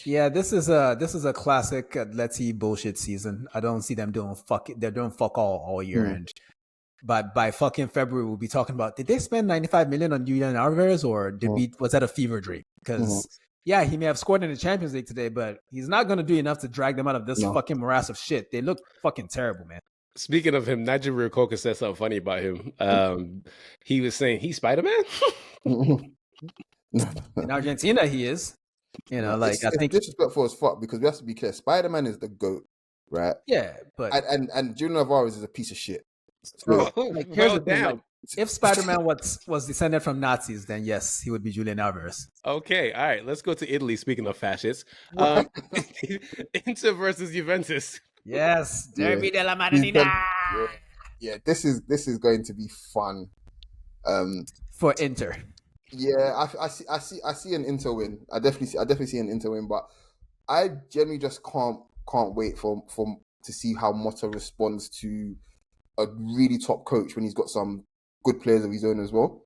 Yeah, this is a classic Atleti bullshit season. I don't see them doing they're doing fuck all year. And by fucking February, we'll be talking about, did they spend 95 million on Julian Alvarez, or was that a fever dream? Because yeah, he may have scored in the Champions League today, but he's not going to do enough to drag them out of this fucking morass of shit. They look fucking terrible, man. Speaking of him, Nigel Rukoko said something funny about him. He was saying he's Spider-Man. In Argentina, he is. You know, like it's I think, disrespectful as fuck because we have to be clear. Spider-Man is the GOAT, right? yeah, but And Junior Alvarez is a piece of shit. so, So, like, here's Well, the thing: like, damn. if Spider-Man was descended from Nazis, then yes, he would be Julian Alvarez. Okay, all right. Let's go to Italy. Speaking of fascists, um, Inter versus Juventus. Yes, Yeah. Derby della He's Madonnina yeah, this is going to be fun. for Inter. Yeah, I see an Inter win. I definitely see an Inter win, but I generally just can't wait for to see how Motta responds to a really top coach when he's got some good players of his own as well.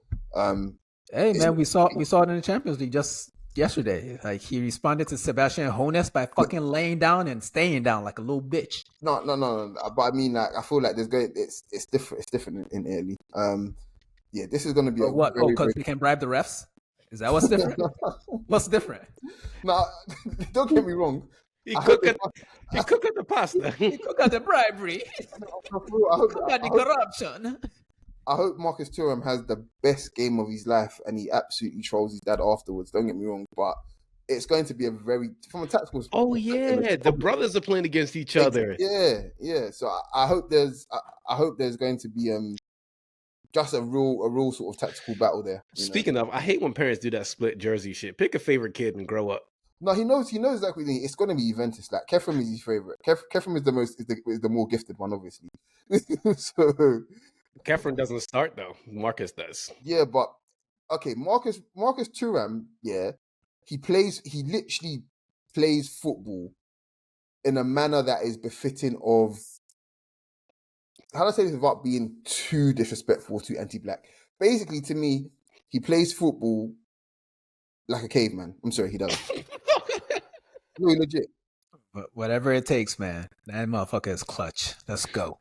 Hey It's- man, we saw it in the Champions League just yesterday. Like he responded to Sebastian Hoeneß by fucking laying down and staying down like a little bitch. No. But I mean, like, I feel like it's different. It's different in Italy. Yeah, this is going to be Or a what? Oh, very, because very. we can bribe the refs. Is that what's different? What's different? No, don't get me wrong. He I cook hope at the pasta. You got the bribery. You got the corruption. I hope Marcus Thuram has the best game of his life and he absolutely trolls his dad afterwards. Don't get me wrong, but it's going to be a very, from a tactical Oh perspective, yeah, the brothers are playing against each other. Yeah. So I hope there's going to be just a real sort of tactical battle there. Speaking of, I hate when parents do that split jersey shit. Pick a favorite kid and grow up. No, he knows exactly. It's going to be Juventus. Like Kefram is his favorite. Kefram is the more gifted one, obviously. So Kefren doesn't start though. Marcus does. yeah, but okay, Marcus Thuram, yeah, he literally plays football in a manner that is befitting of, how do I say this without being too disrespectful to anti-black? Basically, to me, he plays football like a caveman. I'm sorry, he does. No, legit. But whatever it takes, man. That motherfucker is clutch. Let's go.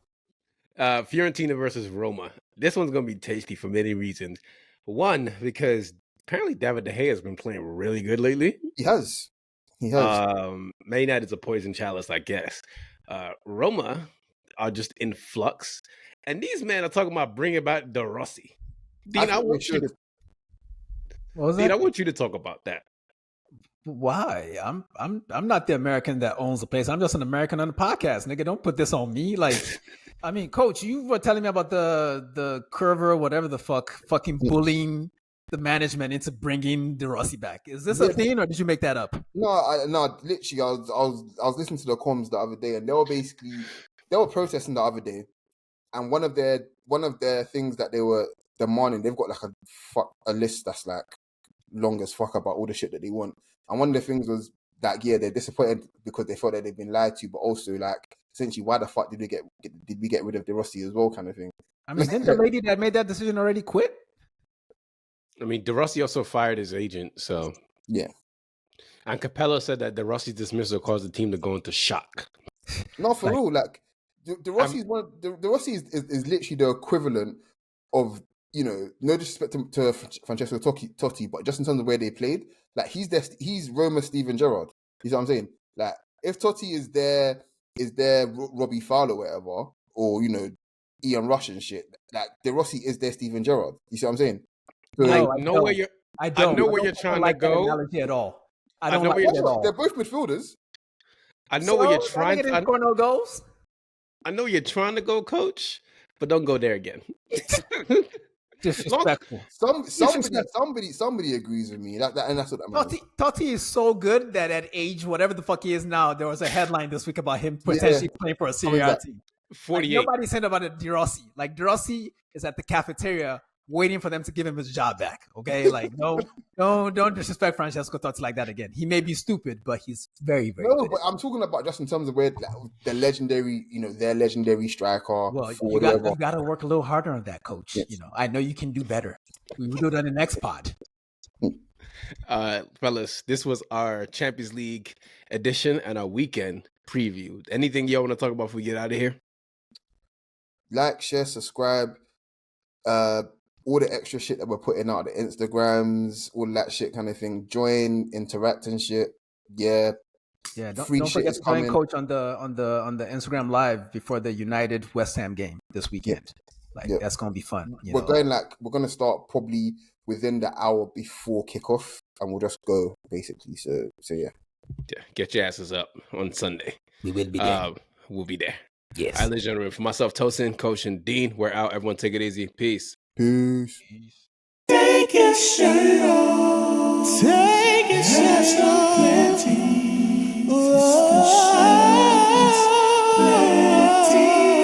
Fiorentina versus Roma. This one's gonna be tasty for many reasons. One, because apparently David De Gea has been playing really good lately. He has. Man United's a poison chalice, I guess. Roma are just in flux, and these men are talking about bringing back De Rossi. Dean, I want you to talk about that. Why? I'm not the American that owns the place. I'm just an American on the podcast, nigga. Don't put this on me. Like, I mean, Coach, you were telling me about the curver, whatever the fucking bullying the management into bringing De Rossi back. Is this a thing, or did you make that up? No, literally, I was listening to the comms the other day, and they were protesting the other day, and one of their things that they were demanding, they've got like a list that's like long as fuck about all the shit that they want, and one of the things was that they're disappointed because they felt that they've been lied to, but also like essentially why the fuck did we get rid of De Rossi as well, kind of thing. I mean, didn't the lady that made that decision already quit? I mean, De Rossi also fired his agent, so yeah. And Capello said that De Rossi's dismissal caused the team to go into shock. No, for real, like De Rossi is literally the equivalent of, you know, no disrespect to Francesco Totti, but just in terms of where they played, like he's Roma Steven Gerrard. You see what I'm saying? Like if Totti is there Robbie Fowler or whatever, or you know Ian Rush and shit, like De Rossi is their Steven Gerrard. You see what I'm saying? So, No, I know where you're trying to go. That analogy at all. I don't know like where it you're at all. they're both midfielders. I know where you're trying to score no goals. I know you're trying to go, Coach, but don't go there again. Disrespectful. Somebody agrees with me. And that's what I mean. Totti is so good that at age whatever the fuck he is now, there was a headline this week about him potentially playing for a Serie A team. 48. Like, nobody's saying about De Rossi. Like De Rossi is at the cafeteria waiting for them to give him his job back. Okay, like don't disrespect Francesco Totti like that again. He may be stupid, but he's very, very good. But I'm talking about just in terms of where the legendary, you know, their legendary striker. Well, you got to work a little harder on that, Coach. Yes. You know, I know you can do better. We will do that in the next pod. Fellas, this was our Champions League edition and our weekend preview. Anything y'all want to talk about before we get out of here? Like, share, subscribe. All the extra shit that we're putting out, the Instagrams, all that shit kind of thing. Join, interact and shit. Yeah. Yeah, Free don't shit forget is to join coming. Coach on the Instagram live before the United West Ham game this weekend. Like Yep. that's gonna be fun. We're gonna start probably within the hour before kickoff, and we'll just go basically. So yeah. Get your asses up on Sunday. We will be there. We'll be there. Yes. All right, ladies and gentlemen, for myself, Tosin, Coach, and Dean, we're out. Everyone take it easy. Peace. Peace. Take your shirt off. Take your shirt off. Plenty. It's the shirt.